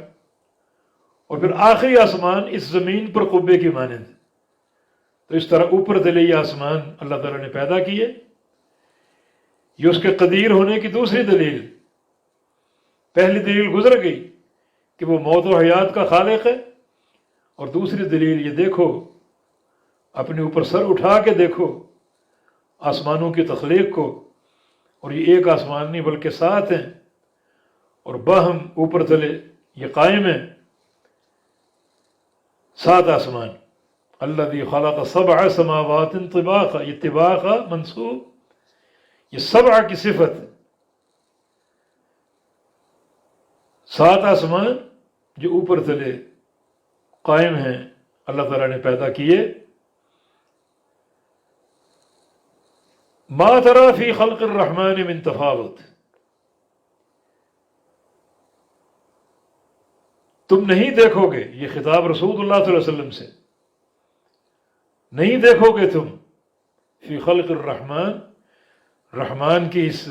[SPEAKER 2] اور پھر آخری آسمان اس زمین پر قبے کی مانند ہے۔ تو اس طرح اوپر تلے یہ آسمان اللہ تعالیٰ نے پیدا کیے۔ یہ اس کے قدیر ہونے کی دوسری دلیل۔ پہلی دلیل گزر گئی کہ وہ موت و حیات کا خالق ہے، اور دوسری دلیل یہ دیکھو، اپنے اوپر سر اٹھا کے دیکھو آسمانوں کی تخلیق کو، اور یہ ایک آسمان نہیں بلکہ 7 ہیں، اور باہم اوپر تلے یہ قائم ہیں 7 آسمان۔ الذی خلق سبع سماوات طباقا، یہ طباقا منصوب، یہ سبع کی صفت ہے۔ 7 آسمان جو اوپر تلے قائم ہیں، اللہ تعالیٰ نے پیدا کیے۔ ما تری فی خلق الرحمن من تفاوت، تم نہیں دیکھو گے، یہ خطاب رسول اللہ صلی اللہ علیہ وسلم سے، نہیں دیکھو گے تم فی خلق الرحمن، رحمان کی اس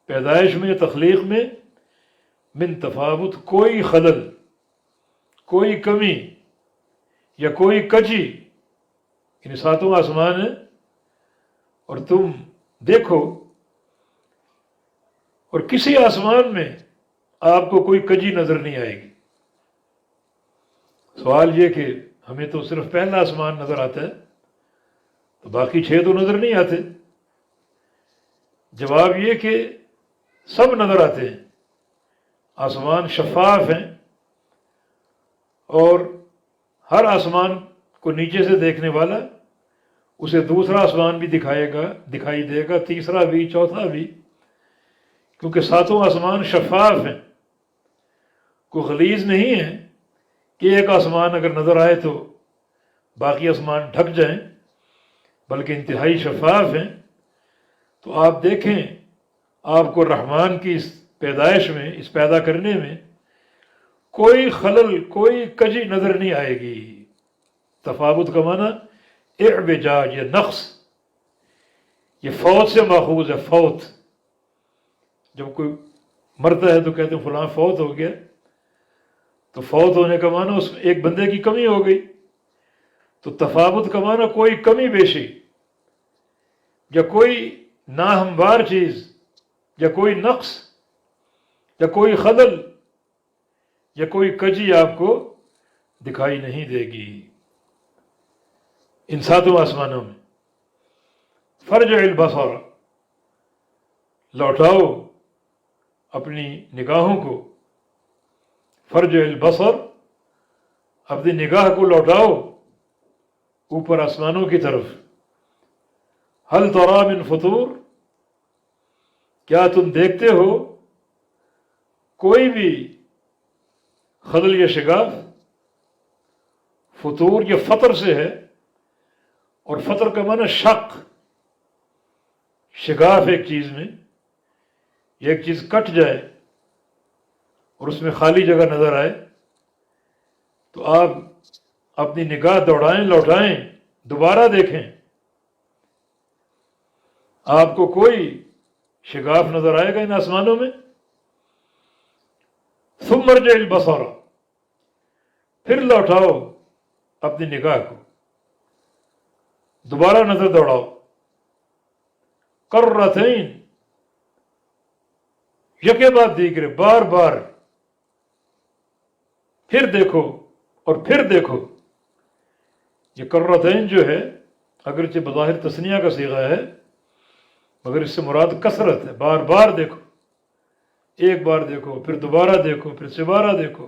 [SPEAKER 2] پیدائش میں، تخلیق میں، من تفاوت، کوئی خلل، کوئی کمی یا کوئی کجی، ان 7 آسمان ہیں، اور تم دیکھو، اور کسی آسمان میں آپ کو کوئی کجی نظر نہیں آئے گی۔ سوال یہ کہ ہمیں تو صرف پہلا آسمان نظر آتا ہے، تو باقی 6 تو نظر نہیں آتے۔ جواب یہ کہ سب نظر آتے ہیں، آسمان شفاف ہیں، اور ہر آسمان کو نیچے سے دیکھنے والا اسے دوسرا آسمان بھی دکھائی دے گا، تیسرا بھی، چوتھا بھی، کیونکہ 7 آسمان شفاف ہیں، کوئی غلیظ نہیں ہے کہ ایک آسمان اگر نظر آئے تو باقی آسمان ڈھک جائیں، بلکہ انتہائی شفاف ہیں۔ تو آپ دیکھیں، آپ کو رحمان کی اس پیدائش میں، اس پیدا کرنے میں کوئی خلل، کوئی کجی نظر نہیں آئے گی۔ تفاوت کا معنی اعوجاج، یہ نقص، یہ فوت سے ماخوذ ہے۔ فوت، جب کوئی مرتا ہے تو کہتے ہیں فلاں فوت ہو گیا، تو فوت ہونے کا معنی اس میں ایک بندے کی کمی ہو گئی۔ تو تفاوت کا معنی کوئی کمی بیشی یا کوئی ناہموار چیز یا کوئی نقص یا کوئی خلل یا کوئی کجی آپ کو دکھائی نہیں دے گی ان 7 آسمانوں میں۔ فرجع البصر، لوٹاؤ اپنی نگاہوں کو، فرجع البصر، اپنی نگاہ کو لوٹاؤ اوپر آسمانوں کی طرف۔ هل ترى من فطور، کیا تم دیکھتے ہو کوئی بھی خلل یا شگاف؟ فطور یہ فطر سے ہے، اور فطر کا معنی شق، شگاف ایک چیز میں، ایک چیز کٹ جائے اور اس میں خالی جگہ نظر آئے، تو آپ اپنی نگاہ دوڑائیں، لوٹائیں، دوبارہ دیکھیں، آپ کو کوئی شگاف نظر آئے گا ان آسمانوں میں؟ ثم ارجع البصر، پھر لوٹاؤ اپنی نگاہ کو، دوبارہ نظر دوڑاؤ، کرتین، یکے بعد دیگرے، بار بار، پھر دیکھو اور پھر دیکھو۔ یہ کرتین جو ہے اگرچہ بظاہر تثنیہ کا صیغہ ہے، مگر اس سے مراد کثرت ہے، بار بار دیکھو، ایک بار دیکھو، پھر دوبارہ دیکھو، پھر دوبارہ دیکھو،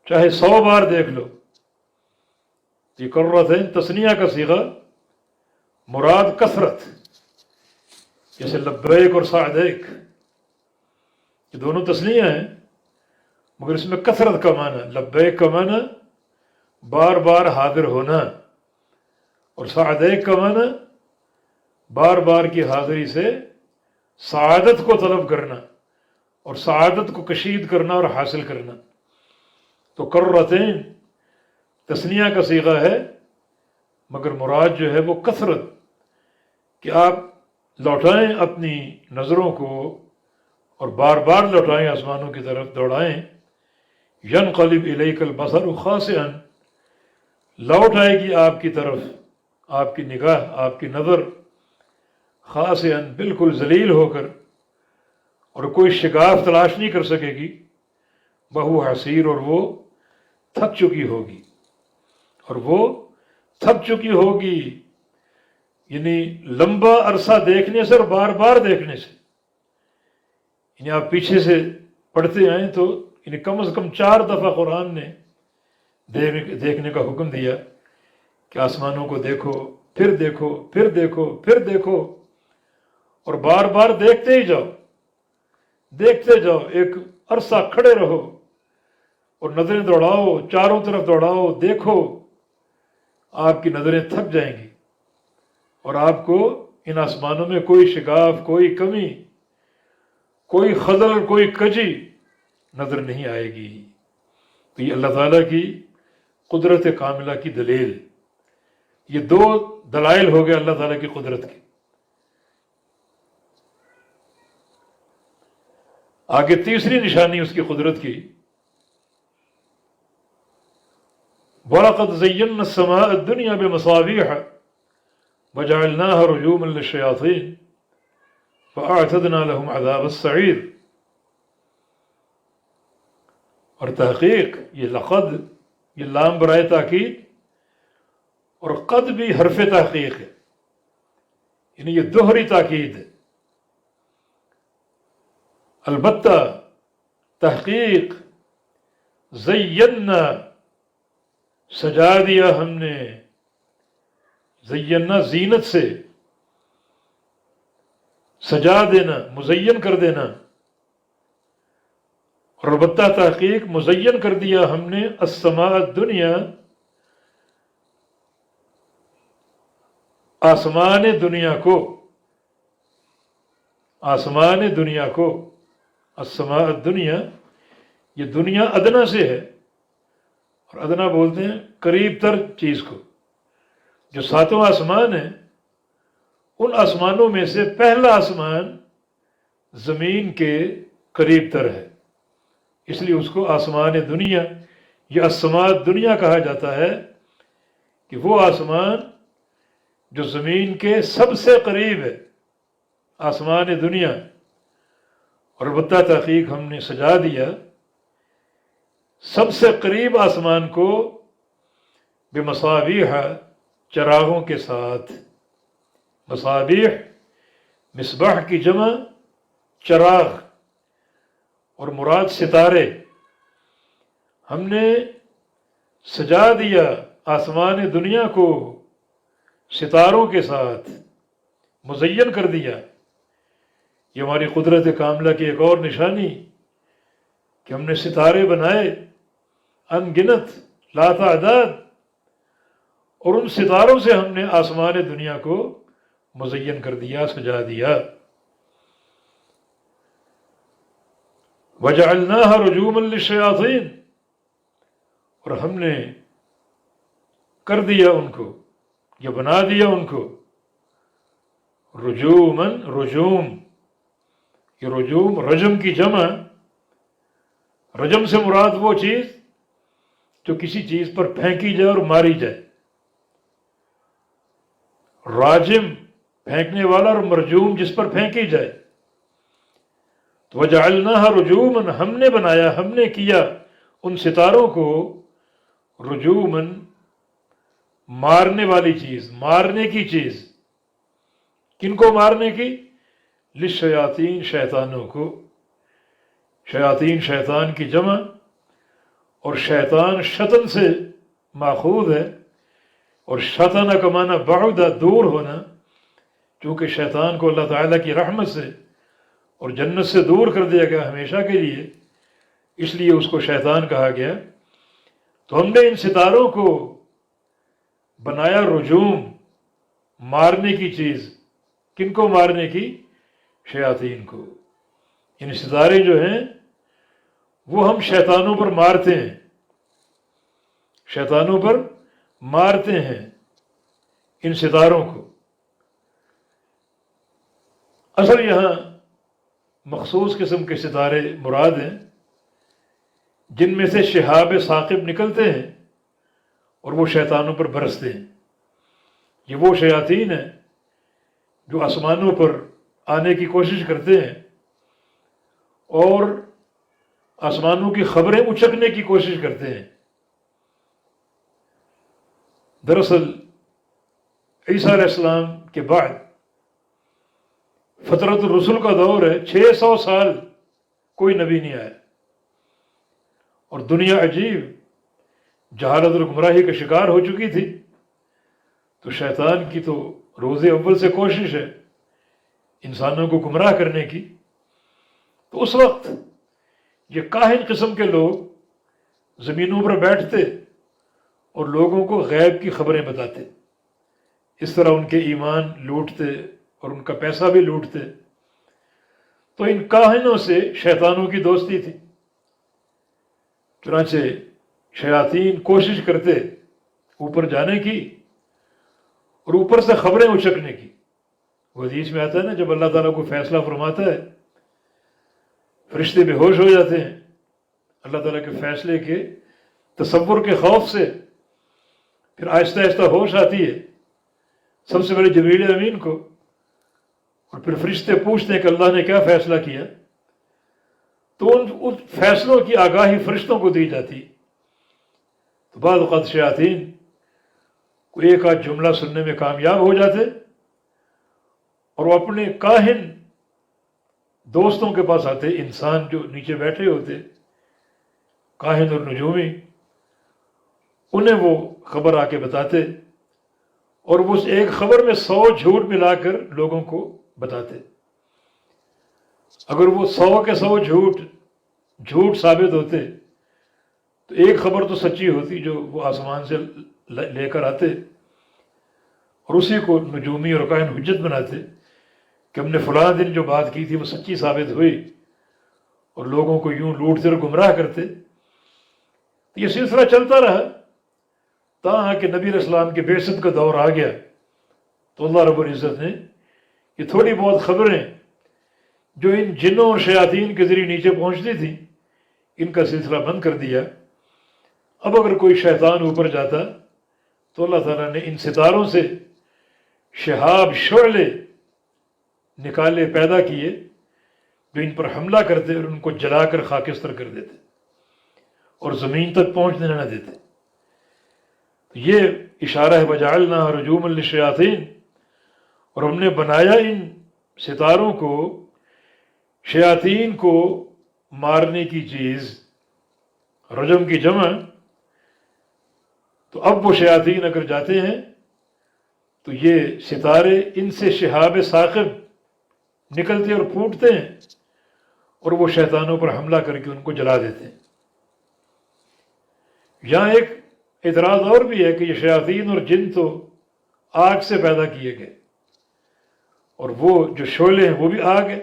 [SPEAKER 2] چاہے 100 بار دیکھ لو۔ یہ کرتین تثنیہ کا صیغہ، مراد کثرت، جیسے لبیک اور سعدیک، یہ دونوں تثنیہ ہیں، مگر اس میں کثرت کا معنی، لبیک کا معنی بار بار حاضر ہونا، اور سعدیک کا معنی بار بار کی حاضری سے سعادت کو طلب کرنا اور سعادت کو کشید کرنا اور حاصل کرنا۔ تو کرتین تثنیہ کا صیغہ ہے، مگر مراد جو ہے وہ کثرت، کہ آپ لوٹائیں اپنی نظروں کو اور بار بار لوٹائیں، آسمانوں کی طرف دوڑائیں۔ ینقلب الیک البصر خاسئا، لوٹ آئے گی آپ کی طرف آپ کی نگاہ، آپ کی نظر، خاسئا، بالکل ذلیل ہو کر، اور کوئی شگاف تلاش نہیں کر سکے گی، بہو حسیر، اور وہ تھک چکی ہوگی، اور وہ تھک چکی ہوگی، یعنی لمبا عرصہ دیکھنے سے اور بار بار دیکھنے سے۔ یعنی آپ پیچھے سے پڑھتے آئیں تو یعنی کم از کم 4 دفعہ قرآن نے دیکھنے کا حکم دیا کہ آسمانوں کو دیکھو، پھر دیکھو، پھر دیکھو، پھر دیکھو، اور بار بار دیکھتے ہی جاؤ، دیکھتے جاؤ، ایک عرصہ کھڑے رہو اور نظریں دوڑاؤ، چاروں طرف دوڑاؤ، دیکھو، آپ کی نظریں تھک جائیں گی اور آپ کو ان آسمانوں میں کوئی شگاف، کوئی کمی، کوئی خلل، کوئی کجی نظر نہیں آئے گی۔ تو یہ اللہ تعالیٰ کی قدرت کاملہ کی دلیل، یہ 2 دلائل ہو گئے اللہ تعالیٰ کی قدرت کے۔ آگے تیسری نشانی اس کی قدرت کی، وَلَقَدْ زَيَّنَّا السَّمَاءَ الدُّنْيَا بِمَصَابِيحَ وَجَعَلْنَاهَا رُجُومًا لِلشَّيَاطِينِ وَأَعْتَدْنَا لَهُمْ عَذَابَ السَّعِيرِ۔ اور تحقیق، یہ لقد، یہ لام برائے تاکید، اور قد بھی حرف تحقیق ہے، یعنی یہ دوہری تاکید ہے۔ البتہ تحقیق، زینا، سجا دیا ہم نے، زینا زینت سے، سجا دینا، مزین کر دینا، اور البتہ تحقیق مزین کر دیا ہم نے السماء الدنیا، آسمان دنیا کو، آسمان دنیا کو، السماء الدنیا، یہ دنیا ادنا سے ہے، اور ادنا بولتے ہیں قریب تر چیز کو۔ جو 7واں آسمان ہے، ان آسمانوں میں سے پہلا آسمان زمین کے قریب تر ہے، اس لیے اس کو آسمان دنیا یا السماء الدنیا کہا جاتا ہے، کہ وہ آسمان جو زمین کے سب سے قریب ہے، آسمان دنیا۔ اور البتہ تحقیق ہم نے سجا دیا سب سے قریب آسمان کو بمصابیح، چراغوں کے ساتھ۔ مصابیح، مصباح کی جمع چراغ، اور مراد ستارے۔ ہم نے سجا دیا آسمان دنیا کو ستاروں کے ساتھ، مزین کر دیا۔ یہ ہماری قدرت کاملہ کی ایک اور نشانی، کہ ہم نے ستارے بنائے ان گنت، لا تعداد، اور ان ستاروں سے ہم نے آسمان دنیا کو مزین کر دیا، سجا دیا۔ وَجَعَلْنَاهَا رُجُومًا لِلشَّيَاطِينِ، اور ہم نے کر دیا ان کو یا بنا دیا ان کو رجومن، رجوم، یہ رجوم رجم کی جمع، رجم سے مراد وہ چیز جو کسی چیز پر پھینکی جائے اور ماری جائے، راجم پھینکنے والا اور مرجوم جس پر پھینکی جائے۔ تو وجعلناها رجوما، ہم نے بنایا، ہم نے کیا ان ستاروں کو رجومن، مارنے والی چیز، مارنے کی چیز۔ کن کو مارنے کی؟ للشیاطین، شیطانوں کو۔ شیاطین شیطان کی جمع، اور شیطان شطن سے ماخوذ ہے، اور شطن کا معنی بعد، دور ہونا، چونکہ شیطان کو اللہ تعالیٰ کی رحمت سے اور جنت سے دور کر دیا گیا ہمیشہ کے لیے، اس لیے اس کو شیطان کہا گیا۔ تو ہم نے ان ستاروں کو بنایا رجوم، مارنے کی چیز۔ کن کو مارنے کی؟ شیاطین کو۔ ان ستارے جو ہیں وہ ہم شیطانوں پر مارتے ہیں، شیطانوں پر مارتے ہیں ان ستاروں کو۔ اصل یہاں مخصوص قسم کے ستارے مراد ہیں جن میں سے شہاب ثاقب نکلتے ہیں اور وہ شیطانوں پر برستے ہیں۔ یہ وہ شیاطین ہیں جو آسمانوں پر آنے کی کوشش کرتے ہیں اور آسمانوں کی خبریں اچکنے کی کوشش کرتے ہیں۔ دراصل عیسیٰ علیہ السلام کے بعد فترت الرسل کا دور ہے، 600 سال کوئی نبی نہیں آیا، اور دنیا عجیب جہالت اور گمراہی کا شکار ہو چکی تھی۔ تو شیطان کی تو روز اول سے کوشش ہے انسانوں کو گمراہ کرنے کی۔ تو اس وقت یہ کاہن قسم کے لوگ زمینوں پر بیٹھتے اور لوگوں کو غیب کی خبریں بتاتے، اس طرح ان کے ایمان لوٹتے اور ان کا پیسہ بھی لوٹتے۔ تو ان کاہنوں سے شیطانوں کی دوستی تھی، چنانچہ شیاطین کوشش کرتے اوپر جانے کی اور اوپر سے خبریں اچکنے کی۔ وہ حدیث میں آتا ہے نا، جب اللہ تعالیٰ کو فیصلہ فرماتا ہے فرشتے بے ہوش ہو جاتے ہیں، اللہ تعالیٰ کے فیصلے کے تصور کے خوف سے، پھر آہستہ آہستہ ہوش آتی ہے سب سے پہلے جبریل امین کو، اور پھر فرشتے پوچھتے ہیں کہ اللہ نے کیا فیصلہ کیا، تو ان فیصلوں کی آگاہی فرشتوں کو دی جاتی۔ تو بعض اوقات شیاطین کو ایک آدھ جملہ سننے میں کامیاب ہو جاتے اور وہ اپنے کاہن دوستوں کے پاس آتے، انسان جو نیچے بیٹھے ہوتے کاہن اور نجومی، انہیں وہ خبر آ کے بتاتے، اور وہ اس ایک خبر میں 100 جھوٹ ملا کر لوگوں کو بتاتے۔ اگر وہ 100 کے 100 جھوٹ ثابت ہوتے تو ایک خبر تو سچی ہوتی جو وہ آسمان سے لے کر آتے، اور اسی کو نجومی اور کاہن حجت بناتے کہ ہم نے فلاں دن جو بات کی تھی وہ سچی ثابت ہوئی، اور لوگوں کو یوں لوٹتے اور گمراہ کرتے۔ تو یہ سلسلہ چلتا رہا تاہاں کہ نبی علیہ السلام کے بعثت کا دور آ گیا، تو اللہ رب العزت نے یہ تھوڑی بہت خبریں جو ان جنوں اور شیاطین کے ذریعے نیچے پہنچتی تھیں، ان کا سلسلہ بند کر دیا۔ اب اگر کوئی شیطان اوپر جاتا تو اللہ تعالیٰ نے ان ستاروں سے شہاب، شعلے نکالے، پیدا کیے، جو ان پر حملہ کرتے اور ان کو جلا کر خاکستر کر دیتے اور زمین تک پہنچنے نہ دیتے۔ یہ اشارہ ہے وجعلنا رجوما للشیاطین، اور ہم نے بنایا ان ستاروں کو شیاطین کو مارنے کی چیز، رجم کی جمع۔ تو اب وہ شیاطین اگر جاتے ہیں تو یہ ستارے ان سے شہاب ثاقب نکلتے اور پھوٹتے ہیں، اور وہ شیطانوں پر حملہ کر کے ان کو جلا دیتے ہیں۔ یہاں ایک اعتراض اور بھی ہے کہ یہ شیاطین اور جن تو آگ سے پیدا کیے گئے، اور وہ جو شعلے ہیں وہ بھی آگ ہے،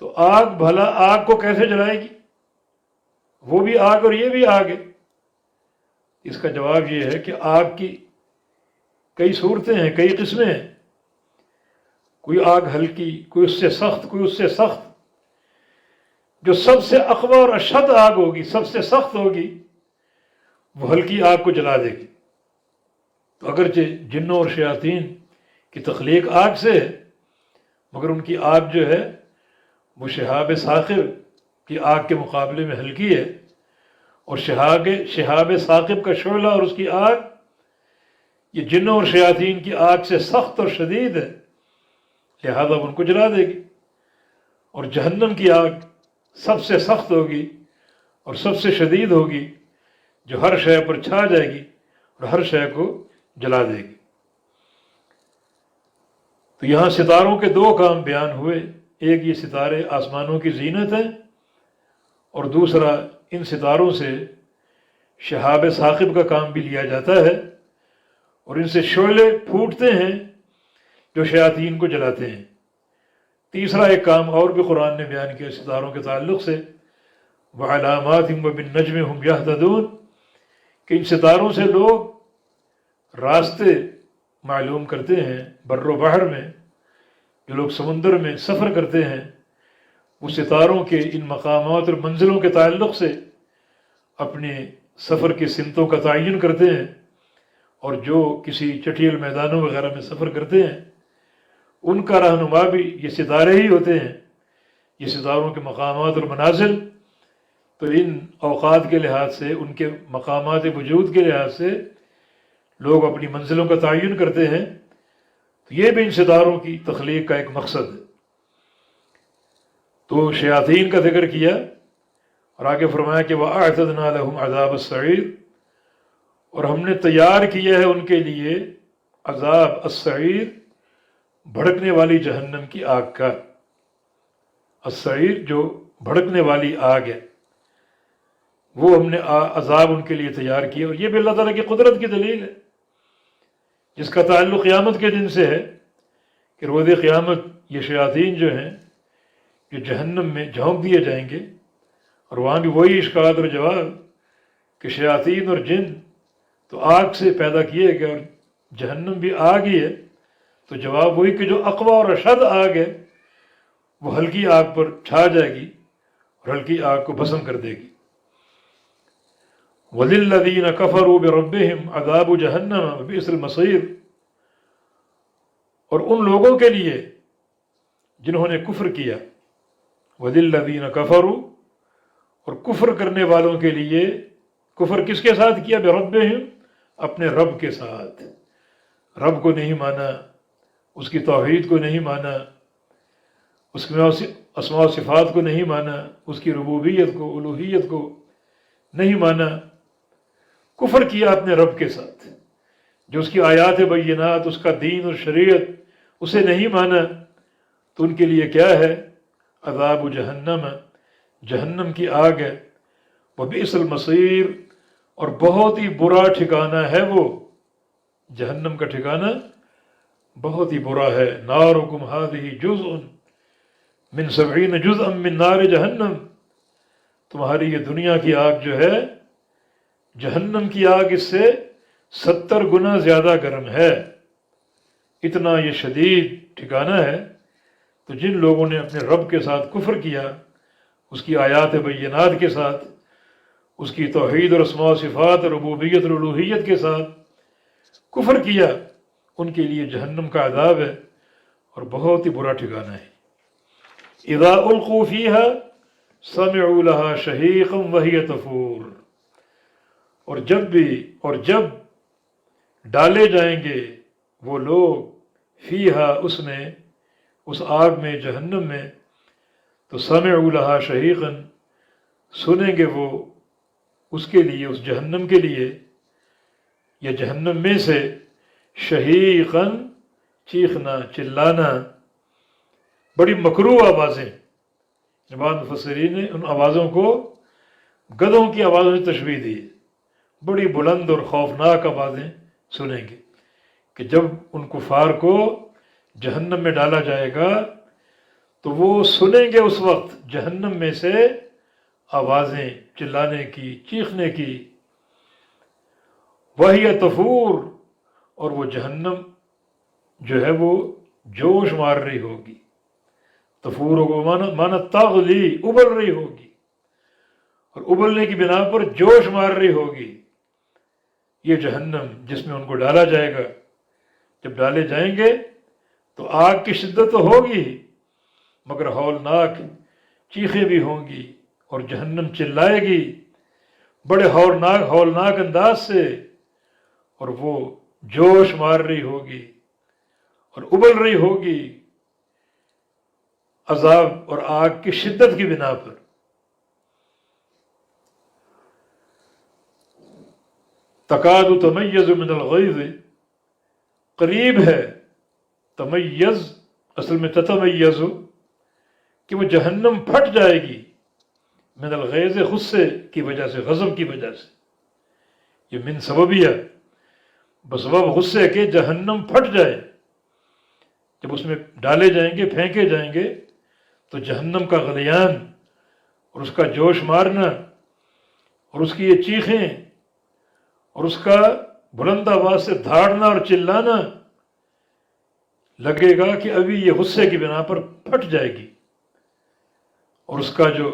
[SPEAKER 2] تو آگ بھلا آگ کو کیسے جلائے گی؟ وہ بھی آگ اور یہ بھی آگ ہے، اس کا جواب یہ ہے کہ آگ کی کئی صورتیں ہیں، کئی قسمیں ہیں، کوئی آگ ہلکی، کوئی اس سے سخت، کوئی اس سے سخت۔ جو سب سے اقوی اور اشد آگ ہوگی، سب سے سخت ہوگی، وہ ہلکی آگ کو جلا دے گی۔ تو اگرچہ جنوں اور شیاطین کی تخلیق آگ سے ہے، مگر ان کی آگ جو ہے وہ شہاب ثاقب کی آگ کے مقابلے میں ہلکی ہے، اور شہاب ثاقب کا شعلہ اور اس کی آگ یہ جنوں اور شیاطین کی آگ سے سخت اور شدید ہے، لہذا ان کو جلا دے گی۔ اور جہنم کی آگ سب سے سخت ہوگی اور سب سے شدید ہوگی، جو ہر شے پر چھا جائے گی اور ہر شے کو جلا دے گی۔ تو یہاں ستاروں کے دو کام بیان ہوئے، ایک یہ ستارے آسمانوں کی زینت ہیں، اور دوسرا ان ستاروں سے شہاب ثاقب کا کام بھی لیا جاتا ہے، اور ان سے شعلے پھوٹتے ہیں جو شیاطین کو جلاتے ہیں۔ تیسرا ایک کام اور بھی قرآن نے بیان کیا ستاروں کے تعلق سے، وعلامات وبالنجم هم يهتدون، کہ ان ستاروں سے لوگ راستے معلوم کرتے ہیں۔ بر و بحر میں جو لوگ سمندر میں سفر کرتے ہیں، وہ ستاروں کے ان مقامات اور منزلوں کے تعلق سے اپنے سفر کی سمتوں کا تعین کرتے ہیں، اور جو کسی چٹیل میدانوں وغیرہ میں سفر کرتے ہیں ان کا رہنما بھی یہ ستارے ہی ہوتے ہیں۔ یہ ستاروں کے مقامات اور منازل تو ان اوقات کے لحاظ سے، ان کے مقامات وجود کے لحاظ سے لوگ اپنی منزلوں کا تعین کرتے ہیں، تو یہ بھی ان ستاروں کی تخلیق کا ایک مقصد ہے۔ تو شیاطین کا ذکر کیا، اور آگے فرمایا کہ وَأَعْتَدْنَا لَهُمْ عَذَابَ السَّعِيرِ، اور ہم نے تیار کیا ہے ان کے لیے عذاب السعیر، بھڑکنے والی جہنم کی آگ کا۔ السعیر جو بھڑکنے والی آگ ہے، وہ ہم نے عذاب ان کے لیے تیار کیا، اور یہ بھی اللہ تعالیٰ کی قدرت کی دلیل ہے، جس کا تعلق قیامت کے دن سے ہے کہ روز قیامت یہ شیاطین جو ہیں جو جہنم میں جھونک دیے جائیں گے، اور وہاں بھی وہی اشکالات اور جواب کہ شیاطین اور جن تو آگ سے پیدا کیے گئے، اور جہنم بھی آگ ہی ہے، تو جواب وہی کہ جو اقوی اور اشد آگ ہے وہ ہلکی آگ پر چھا جائے گی اور ہلکی آگ کو بھسم کر دے گی۔ وَلِلَّذِينَ كَفَرُوا بِرَبِّهِمْ عَذَابُ جَهَنَّمَ وَبِئْسَ الْمَصِيرُ، اور ان لوگوں کے لیے جنہوں نے کفر کیا، وَلِلَّذِينَ كَفَرُوا، اور کفر کرنے والوں کے لیے، کفر کس کے ساتھ کیا؟ بِرَبِّهِمْ، اپنے رب کے ساتھ۔ رب کو نہیں مانا، اس کی توحید کو نہیں مانا، اس کے اسماء و صفات کو نہیں مانا، اس کی ربوبیت کو، الوہیت کو نہیں مانا، کفر کیا اپنے رب کے ساتھ، جو اس کی آیات بینات، اس کا دین اور شریعت، اسے نہیں مانا، تو ان کے لیے کیا ہے؟ عذاب جہنم، جہنم کی آگ ہے، وبئس المصیر، اور بہت ہی برا ٹھکانہ ہے وہ، جہنم کا ٹھکانہ بہت ہی برا ہے۔ نارکم ھذہ جزء من 70 جزءا من نار جہنم، تمہاری یہ دنیا کی آگ جو ہے، جہنم کی آگ اس سے 70 گنا زیادہ گرم ہے، اتنا یہ شدید ٹھکانہ ہے۔ تو جن لوگوں نے اپنے رب کے ساتھ کفر کیا، اس کی آیات بینات کے ساتھ، اس کی توحید اور اسماء و صفات اور ربوبیت اور الوہیت کے ساتھ کفر کیا، ان کے لیے جہنم کا عذاب ہے اور بہت ہی برا ٹھکانہ ہے۔ اذا القوا فیہا سمعوا لہا شہیقا وہی تفور، اور جب ڈالے جائیں گے وہ لوگ فیہا، اس میں، اس آگ میں، جہنم میں، تو سمعوا لہا شہیقا، سنیں گے وہ اس کے لیے، اس جہنم کے لیے، یا جہنم میں سے، شہیقا، چیخنا، چلانا، بڑی مکروہ آوازیں۔ بعض مفسرین نے ان آوازوں کو گدھوں کی آوازوں سے تشبیہ دی، بڑی بلند اور خوفناک آوازیں سنیں گے، کہ جب ان کفار کو جہنم میں ڈالا جائے گا تو وہ سنیں گے اس وقت جہنم میں سے آوازیں، چلانے کی، چیخنے کی، وہی تفور، اور وہ جہنم جو ہے وہ جوش مار رہی ہوگی. تفور کو مانا تغلی، ابل رہی ہوگی، اور ابلنے کی بنا پر جوش مار رہی ہوگی. یہ جہنم جس میں ان کو ڈالا جائے گا، جب ڈالے جائیں گے تو آگ کی شدت تو ہوگی، مگر ہولناک چیخیں بھی ہوں گی، اور جہنم چلائے گی بڑے ہولناک انداز سے، اور وہ جوش مار رہی ہوگی اور ابل رہی ہوگی عذاب اور آگ کی شدت کی بنا پر. تکاد تمیز من الغیظ، قریب ہے تمیز، اصل میں تتمیز، کہ وہ جہنم پھٹ جائے گی من الغیظ، غصے کی وجہ سے، غضب کی وجہ سے. یہ من سببیہ، بسبب غصے کے جہنم پھٹ جائے. جب اس میں ڈالے جائیں گے، پھینکے جائیں گے، تو جہنم کا غلیان اور اس کا جوش مارنا اور اس کی یہ چیخیں اور اس کا بلند آواز سے دھاڑنا اور چلانا، لگے گا کہ ابھی یہ غصے کی بنا پر پھٹ جائے گی، اور اس کا جو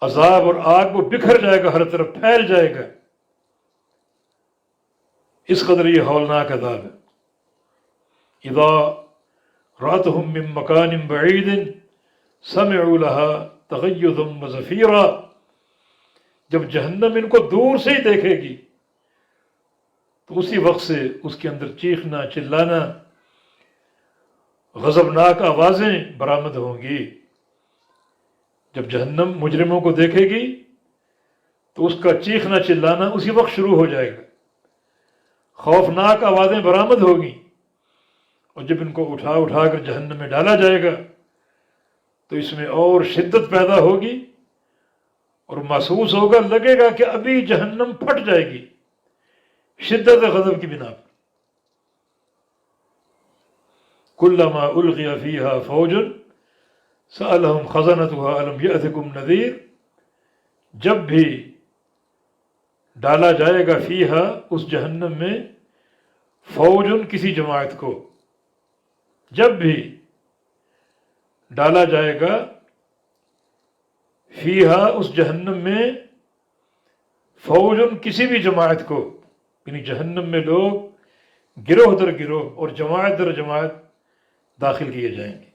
[SPEAKER 2] عذاب اور آگ وہ بکھر جائے گا، ہر طرف پھیل جائے گا. اس قدر یہ ہولناک عذاب ہے. اذا رأتهم من مکان بعید سمعوا لها تغیظا وزفیرا، جب جہنم ان کو دور سے ہی دیکھے گی تو اسی وقت سے اس کے اندر چیخنا، چلانا، غضبناک آوازیں برآمد ہوں گی. جب جہنم مجرموں کو دیکھے گی تو اس کا چیخنا چلانا اسی وقت شروع ہو جائے گا، خوفناک آوازیں برآمد ہوگی. اور جب ان کو اٹھا کر جہنم میں ڈالا جائے گا تو اس میں اور شدت پیدا ہوگی، اور محسوس ہوگا، لگے گا کہ ابھی جہنم پھٹ جائے گی شدت غضب کی بنا پر. کلما القی فیہا فوج سألہم خزنتہا الم یأتکم نذیر، جب بھی ڈالا جائے گا فیہا، اس جہنم میں، فوج، کسی جماعت کو، جب بھی ڈالا جائے گا فیہا، اس جہنم میں، فوج، کسی بھی جماعت کو، یعنی جہنم میں لوگ گروہ در گروہ اور جماعت در جماعت داخل کیے جائیں گے.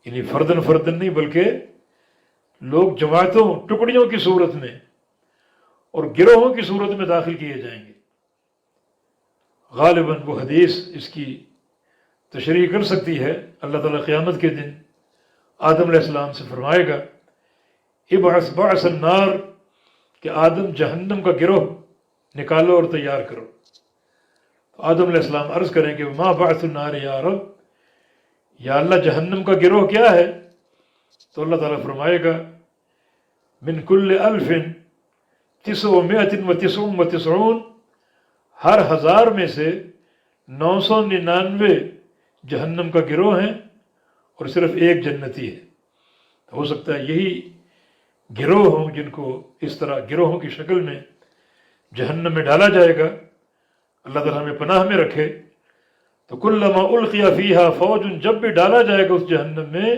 [SPEAKER 2] یعنی فردن فردن نہیں، بلکہ لوگ جماعتوں، ٹکڑیوں کی صورت میں اور گروہوں کی صورت میں داخل کیے جائیں گے. غالباً وہ حدیث اس کی تشریح کر سکتی ہے. اللہ تعالیٰ قیامت کے دن آدم علیہ السلام سے فرمائے گا ابعث بعث النار، کہ آدم جہنم کا گروہ نکالو اور تیار کرو. تو آدم علیہ السلام عرض کریں کہ ما بعث النار یا رب، یا اللہ جہنم کا گروہ کیا ہے؟ تو اللہ تعالیٰ فرمائے گا من کل 1999، ہر 1000 میں سے 999 جہنم کا گروہ ہیں اور صرف ایک جنتی ہے. تو ہو سکتا ہے یہی گروہ ہوں جن کو اس طرح گروہوں کی شکل میں جہنم میں ڈالا جائے گا. اللہ تعالیٰ ہمیں پناہ میں رکھے. تو کلما القی فیہا فوج، جب بھی ڈالا جائے گا اس جہنم میں،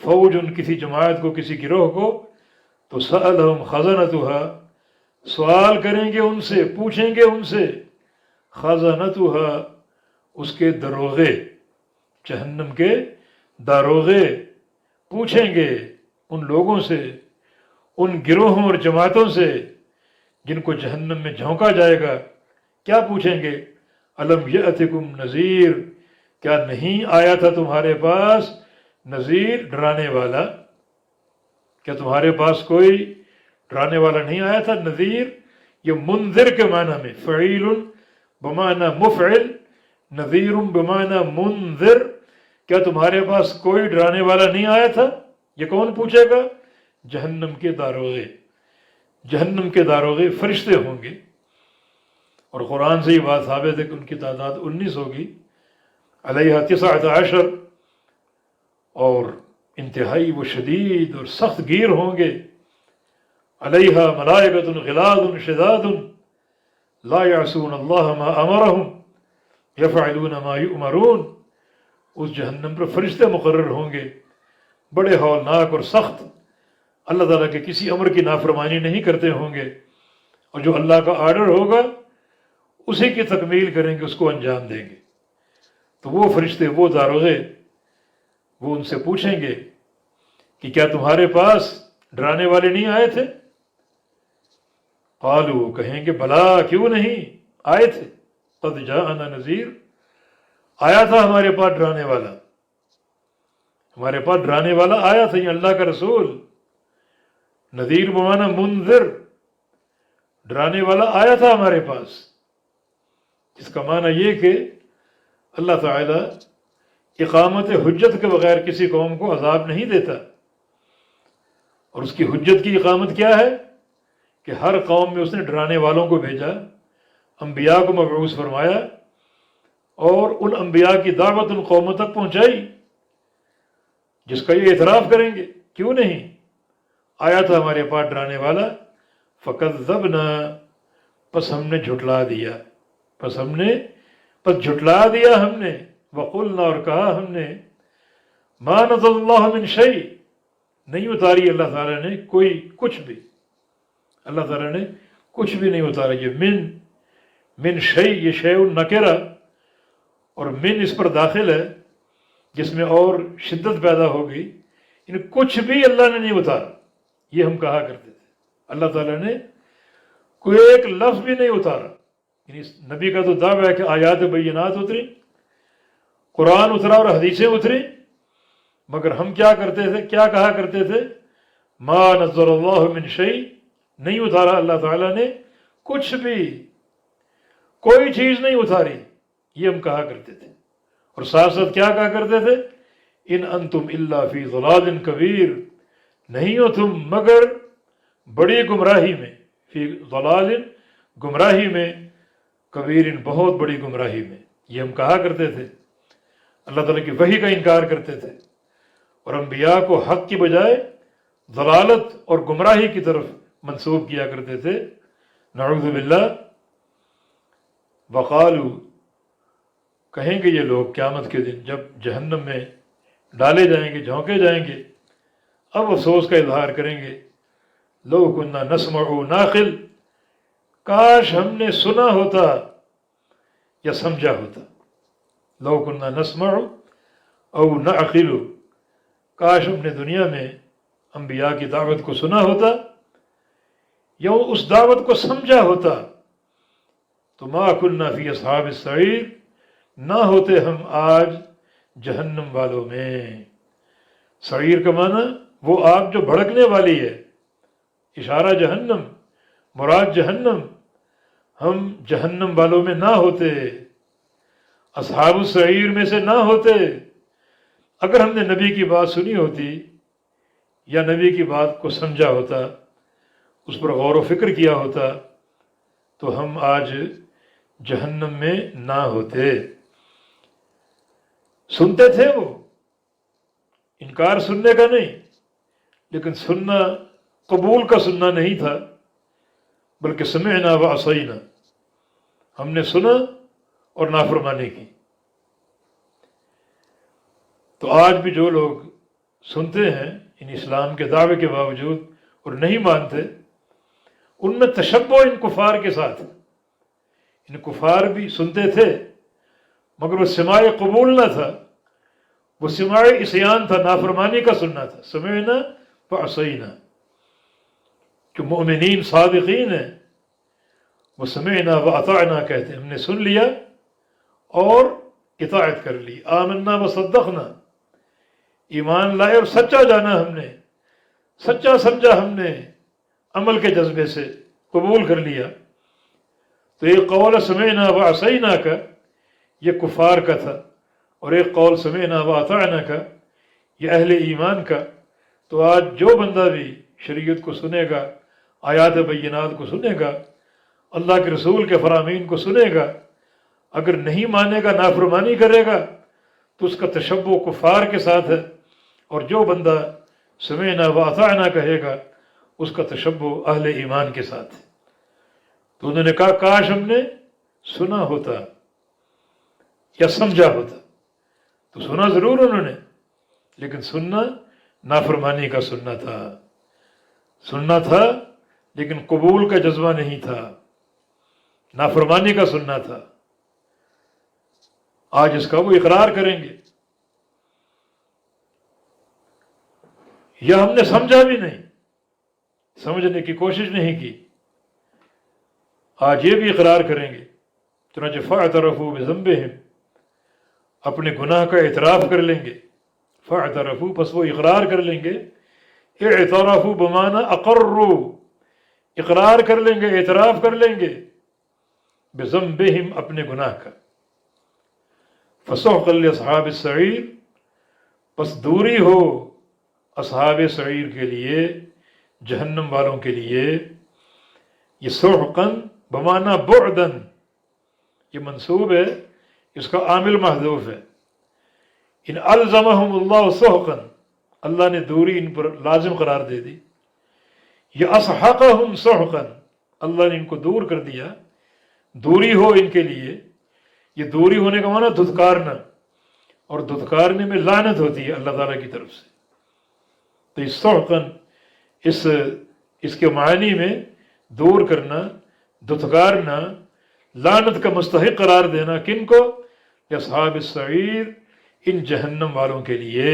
[SPEAKER 2] فوج، کسی جماعت کو، کسی گروہ کو، تو سألہم خزنتہا، سوال کریں گے ان سے، پوچھیں گے ان سے، خزنتہا، اس کے دروغے، جہنم کے داروغے پوچھیں گے ان لوگوں سے، ان گروہوں اور جماعتوں سے جن کو جہنم میں جھونکا جائے گا. کیا پوچھیں گے؟ الم یأتکم نذیر، کیا نہیں آیا تھا تمہارے پاس نذیر، ڈرانے والا؟ کیا تمہارے پاس کوئی ڈرانے والا نہیں آیا تھا؟ نذیر یہ منذر کے معنی میں، فعیل بمعنی مفعل، نذیر بمعنی منذر. کیا تمہارے پاس کوئی ڈرانے والا نہیں آیا تھا؟ یہ کون پوچھے گا؟ جہنم کے داروغے. جہنم کے داروغے فرشتے ہوں گے، اور قرآن سے یہ بات ثابت ہے کہ ان کی تعداد 19 ہوگی، علیہا 19، اور انتہائی وہ شدید اور سخت گیر ہوں گے. علیہا ملائکۃ غلاظ شداد، لا یعصون اللہ ما امرہم یفعلون ما یؤمرون، اس جہنم پر فرشتے مقرر ہوں گے بڑے ہولناک اور سخت، اللہ تعالیٰ کے کسی امر کی نافرمانی نہیں کرتے ہوں گے، اور جو اللہ کا آرڈر ہوگا اسی کی تکمیل کریں گے، اس کو انجام دیں گے۔ تو وہ فرشتے، وہ داروغے، وہ ان سے پوچھیں گے کہ کیا تمہارے پاس ڈرانے والے نہیں آئے تھے؟ قالوا، کہیں گے بلا، کیوں نہیں آئے تھے، قد جاءنا نذیر، آیا تھا ہمارے پاس ڈرانے والا، ہمارے پاس ڈرانے والا آیا تھا، یہ اللہ کا رسول، نذیر بمانا منذر، ڈرانے والا آیا تھا ہمارے پاس، جس کا معنی یہ کہ اللہ تعالیٰ اقامت حجت کے بغیر کسی قوم کو عذاب نہیں دیتا، اور اس کی حجت کی اقامت کیا ہے کہ ہر قوم میں اس نے ڈرانے والوں کو بھیجا، انبیاء کو مبعوث فرمایا، اور ان انبیاء کی دعوت ان قوموں تک پہنچائی جس کا یہ اعتراف کریں گے، کیوں نہیں آیا تھا ہمارے پاس ڈرانے والا، فکذبنا، پس ہم نے جھٹلا دیا، پس جھٹلا دیا ہم نے، وقلنا، اور کہا ہم نے، ما نزل اللہ من شیء، نہیں اتاری اللہ تعالیٰ نے کچھ بھی، اللہ تعالیٰ نے کچھ بھی نہیں اتارا۔ یہ من شیء، یہ شیء نکرہ، اور من اس پر داخل ہے جس میں اور شدت پیدا ہوگی، یعنی کچھ بھی اللہ نے نہیں اتارا، یہ ہم کہا کرتے تھے، اللہ تعالیٰ نے کوئی ایک لفظ بھی نہیں اتارا۔ یعنی نبی کا تو دعویٰ ہے کہ آیات بینات اتری، قرآن اترا اور حدیثیں اتری، مگر ہم کیا کرتے تھے، کیا کہا کرتے تھے، ما نزل اللہ من شیء، نہیں اتارا اللہ تعالیٰ نے کچھ بھی، کوئی چیز نہیں اتاری، یہ ہم کہا کرتے تھے، اور ساتھ ساتھ کیا کہا کرتے تھے، ان انتم الا فی ضلال کبیر، نہیں ہو تم مگر بڑی گمراہی میں، فی ضلال، گمراہی میں، کبیر، بہت بڑی گمراہی میں، یہ ہم کہا کرتے تھے، اللہ تعالیٰ کی وحی کا انکار کرتے تھے، اور انبیاء کو حق کی بجائے ضلالت اور گمراہی کی طرف منسوب کیا کرتے تھے، نعوذ باللہ۔ وقالو، کہیں گے یہ لوگ قیامت کے دن جب جہنم میں ڈالے جائیں گے، جھونکے جائیں گے، اب افسوس کا اظہار کریں گے، لو کنا نسمع ناقل، کاش ہم نے سنا ہوتا یا سمجھا ہوتا، لو کنا نسمع او نعقل، کاش ہم نے دنیا میں انبیاء کی دعوت کو سنا ہوتا یا اس دعوت کو سمجھا ہوتا، تو ما کنا فی اصحاب السعیر، نہ ہوتے ہم آج جہنم والوں میں۔ سعیر کا معنی وہ آگ جو بھڑکنے والی ہے، اشارہ جہنم، مراد جہنم، ہم جہنم والوں میں نہ ہوتے، اصحاب السعیر میں سے نہ ہوتے۔ اگر ہم نے نبی کی بات سنی ہوتی یا نبی کی بات کو سمجھا ہوتا، اس پر غور و فکر کیا ہوتا، تو ہم آج جہنم میں نہ ہوتے۔ سنتے تھے وہ، انکار سننے کا نہیں، لیکن سننا قبول کا سننا نہیں تھا، بلکہ سمعنا وعصینا، ہم نے سنا اور نافرمانی کی۔ تو آج بھی جو لوگ سنتے ہیں ان اسلام کے دعوے کے باوجود اور نہیں مانتے، ان میں تشبہ ان کفار کے ساتھ، ان کفار بھی سنتے تھے مگر وہ سماع قبول نہ تھا، وہ سماع عصیان تھا، نافرمانی کا سننا تھا، سمعنا وعصینا۔ جو مؤمنین صادقین ہیں وہ سمعنا واطعنا کہتے ہیں، ہم نے سن لیا اور اطاعت کر لی، آمنا وصدقنا، ایمان لائے اور سچا جانا، ہم نے سچا سمجھا، ہم نے عمل کے جذبے سے قبول کر لیا۔ تو ایک قول سمعنا وعصینا کا یہ کفار کا تھا، اور ایک قول سمعنا واطعنا کا یہ اہل ایمان کا۔ تو آج جو بندہ بھی شریعت کو سنے گا، آیات بینات کو سنے گا، اللہ کے رسول کے فرامین کو سنے گا، اگر نہیں مانے گا، نافرمانی کرے گا، تو اس کا تشبہ کفار کے ساتھ ہے، اور جو بندہ سمعنا واطعنا کہے گا اس کا تشبہ اہل ایمان کے ساتھ ہے۔ تو انہوں نے کہا کاش ہم نے سنا ہوتا یا سمجھا ہوتا. تو سنا ضرور انہوں نے، لیکن سننا نافرمانی کا سننا تھا، سننا تھا لیکن قبول کا جذبہ نہیں تھا، نافرمانی کا سننا تھا. آج اس کا وہ اقرار کریں گے. یا ہم نے سمجھا بھی نہیں، سمجھنے کی کوشش نہیں کی. آج یہ بھی اقرار کریں گے. چنانچہ فاعترفوا بذنبہم، اپنے گناہ کا اعتراف کر لیں گے. فاعترفوا، پس وہ اقرار کر لیں گے. اعترفوا بمعنی اقروا، اقرار کر لیں گے، اعتراف کر لیں گے. بذنبہم، اپنے گناہ کا. فسحقا لاصحاب السعیر، پس دوری ہو اصحاب سعیر کے لیے، جہنم والوں کے لیے. یہ سحقا بمعنی بعدن، یہ منصوب ہے، اس کا عامل محذوف ہے. ان الزمہم اللہ سحقا، اللہ نے دوری ان پر لازم قرار دے دی. یہ اصحقہم سحقا، اللہ نے ان کو دور کر دیا، دوری ہو ان کے لیے. یہ دوری ہونے کا معنی دھتکارنا، اور دھتکارنے میں لعنت ہوتی ہے اللہ تعالیٰ کی طرف سے. تو اس سحقا، اس کے معنی میں دور کرنا، دھتکارنا، لعنت کا مستحق قرار دینا. کن کو؟ اصحاب السعیر، ان جہنم والوں کے لیے،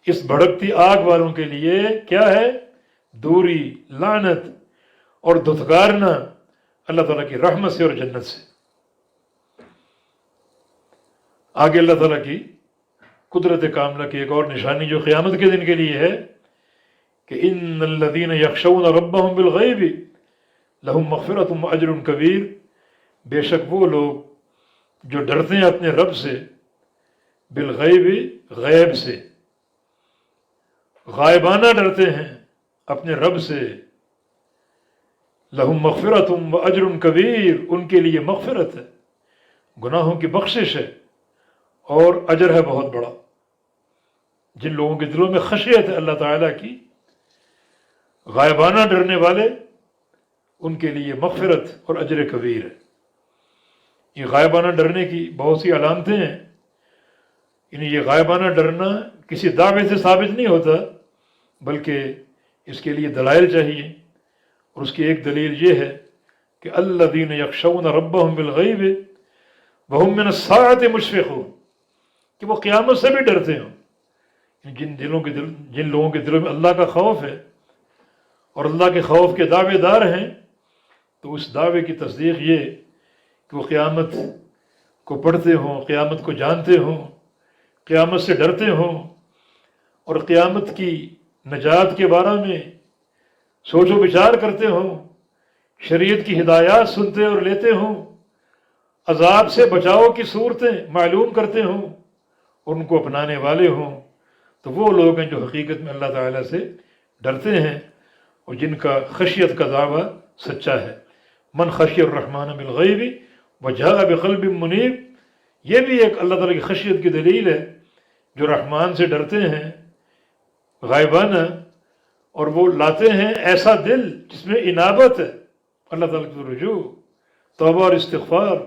[SPEAKER 2] اس بھڑکتی آگ والوں کے لیے. کیا ہے؟ دوری، لعنت اور دھتکارنا اللہ تعالیٰ کی رحمت سے اور جنت سے. آگے اللہ تعالیٰ کی قدرت کاملہ کی ایک اور نشانی جو قیامت کے دن کے لیے ہے کہ ان الذین یخشون ربہم بالغیب لہم مغفرۃ واجر کبیر، بے شک وہ لوگ جو ڈرتے ہیں اپنے رب سے، بالغیب، غیب سے، غائبانہ ڈرتے ہیں اپنے رب سے. لہم مغفرۃ واجر کبیر، ان کے لیے مغفرت ہے، گناہوں کی بخشش ہے، اور اجر ہے بہت بڑا. جن لوگوں کے دلوں میں خشیت ہے اللہ تعالیٰ کی، غائبانہ ڈرنے والے، ان کے لیے مغفرت اور اجر کبیر ہے. یہ غائبانہ ڈرنے کی بہت سی علامتیں ہیں. یعنی یہ غائبانہ ڈرنا کسی دعوے سے ثابت نہیں ہوتا، بلکہ اس کے لیے دلائل چاہیے. اور اس کی ایک دلیل یہ ہے کہ الذین یخشون ربہم بالغیب وہم من الساعۃ مشفقون، کہ وہ قیامت سے بھی ڈرتے ہوں. جن لوگوں کے دلوں میں اللہ کا خوف ہے اور اللہ کے خوف کے دعوے دار ہیں، تو اس دعوے کی تصدیق یہ کہ وہ قیامت کو پڑھتے ہوں، قیامت کو جانتے ہوں، قیامت سے ڈرتے ہوں، اور قیامت کی نجات کے بارے میں سوچ و بچار کرتے ہوں، شریعت کی ہدایات سنتے اور لیتے ہوں، عذاب سے بچاؤ کی صورتیں معلوم کرتے ہوں، ان کو اپنانے والے ہوں. تو وہ لوگ ہیں جو حقیقت میں اللہ تعالیٰ سے ڈرتے ہیں اور جن کا خشیت کا دعویٰ سچا ہے. من خشی الرحمن بالغیب وجاء بقلب منیب، یہ بھی ایک اللہ تعالیٰ کی خشیت کی دلیل ہے. جو رحمان سے ڈرتے ہیں غائبانہ، اور وہ لاتے ہیں ایسا دل جس میں انابت ہے، اللہ تعالیٰ کی رجوع، توبہ اور استغفار،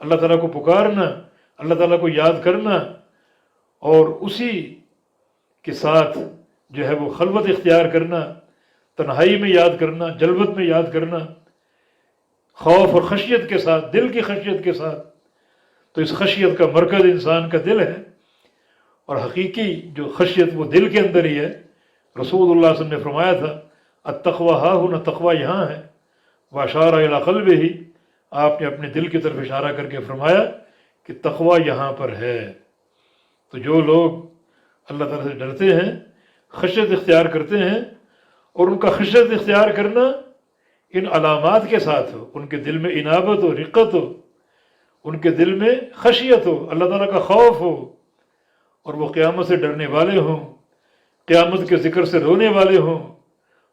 [SPEAKER 2] اللہ تعالیٰ کو پکارنا، اللہ تعالیٰ کو یاد کرنا، اور اسی کے ساتھ جو ہے وہ خلوت اختیار کرنا، تنہائی میں یاد کرنا، جلوت میں یاد کرنا، خوف اور خشیت کے ساتھ، دل کی خشیت کے ساتھ. تو اس خشیت کا مرکز انسان کا دل ہے، اور حقیقی جو خشیت وہ دل کے اندر ہی ہے. رسول اللہ صلی اللہ علیہ وسلم نے فرمایا تھا التقویٰ ہاں ہنا، تقویٰ یہاں ہے. واشار الی قلبہ، آپ نے اپنے دل کی طرف اشارہ کر کے فرمایا کہ تقویٰ یہاں پر ہے. تو جو لوگ اللہ تعالیٰ سے ڈرتے ہیں، خشیت اختیار کرتے ہیں، اور ان کا خشیت اختیار کرنا ان علامات کے ساتھ ہو، ان کے دل میں انابت ہو، رقت ہو، ان کے دل میں خشیت ہو، اللہ تعالیٰ کا خوف ہو، اور وہ قیامت سے ڈرنے والے ہوں، قیامت کے ذکر سے رونے والے ہوں،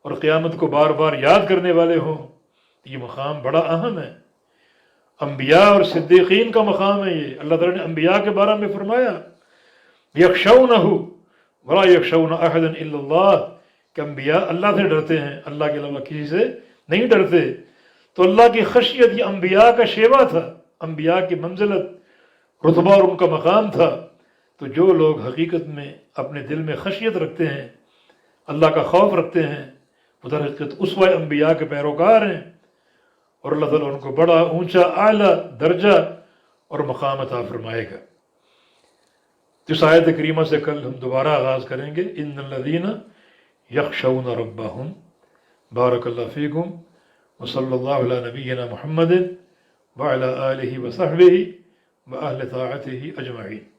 [SPEAKER 2] اور قیامت کو بار بار یاد کرنے والے ہوں. یہ مقام بڑا اہم ہے. انبیاء اور صدیقین کا مقام ہے یہ. اللہ تعالیٰ نے انبیاء کے بارے میں فرمایا یخشونہ ولا یخشون احدا الا اللہ، کہ انبیاء اللہ سے ڈرتے ہیں، اللہ کے علاوہ کسی سے نہیں ڈرتے. تو اللہ کی خشیت یہ انبیاء کا شیوا تھا، انبیاء کی منزلت، رتبہ اور ان کا مقام تھا۔ تو جو لوگ حقیقت میں اپنے دل میں خشیت رکھتے ہیں، اللہ کا خوف رکھتے ہیں، وہ در حقیقت اسوہ انبیاء کے پیروکار ہیں، اور اللہ تعالیٰ ان کو بڑا اونچا اعلیٰ درجہ اور مقام عطا فرمائے گا۔ اس آیت کریمہ سے کل ہم دوبارہ آغاز کریں گے، ان الذین یخشون ربہم۔ بارک اللہ فیکم وصلی اللہ علی نبینا محمد وعلی آلہ وصحبہ وأهل طاعته أجمعين۔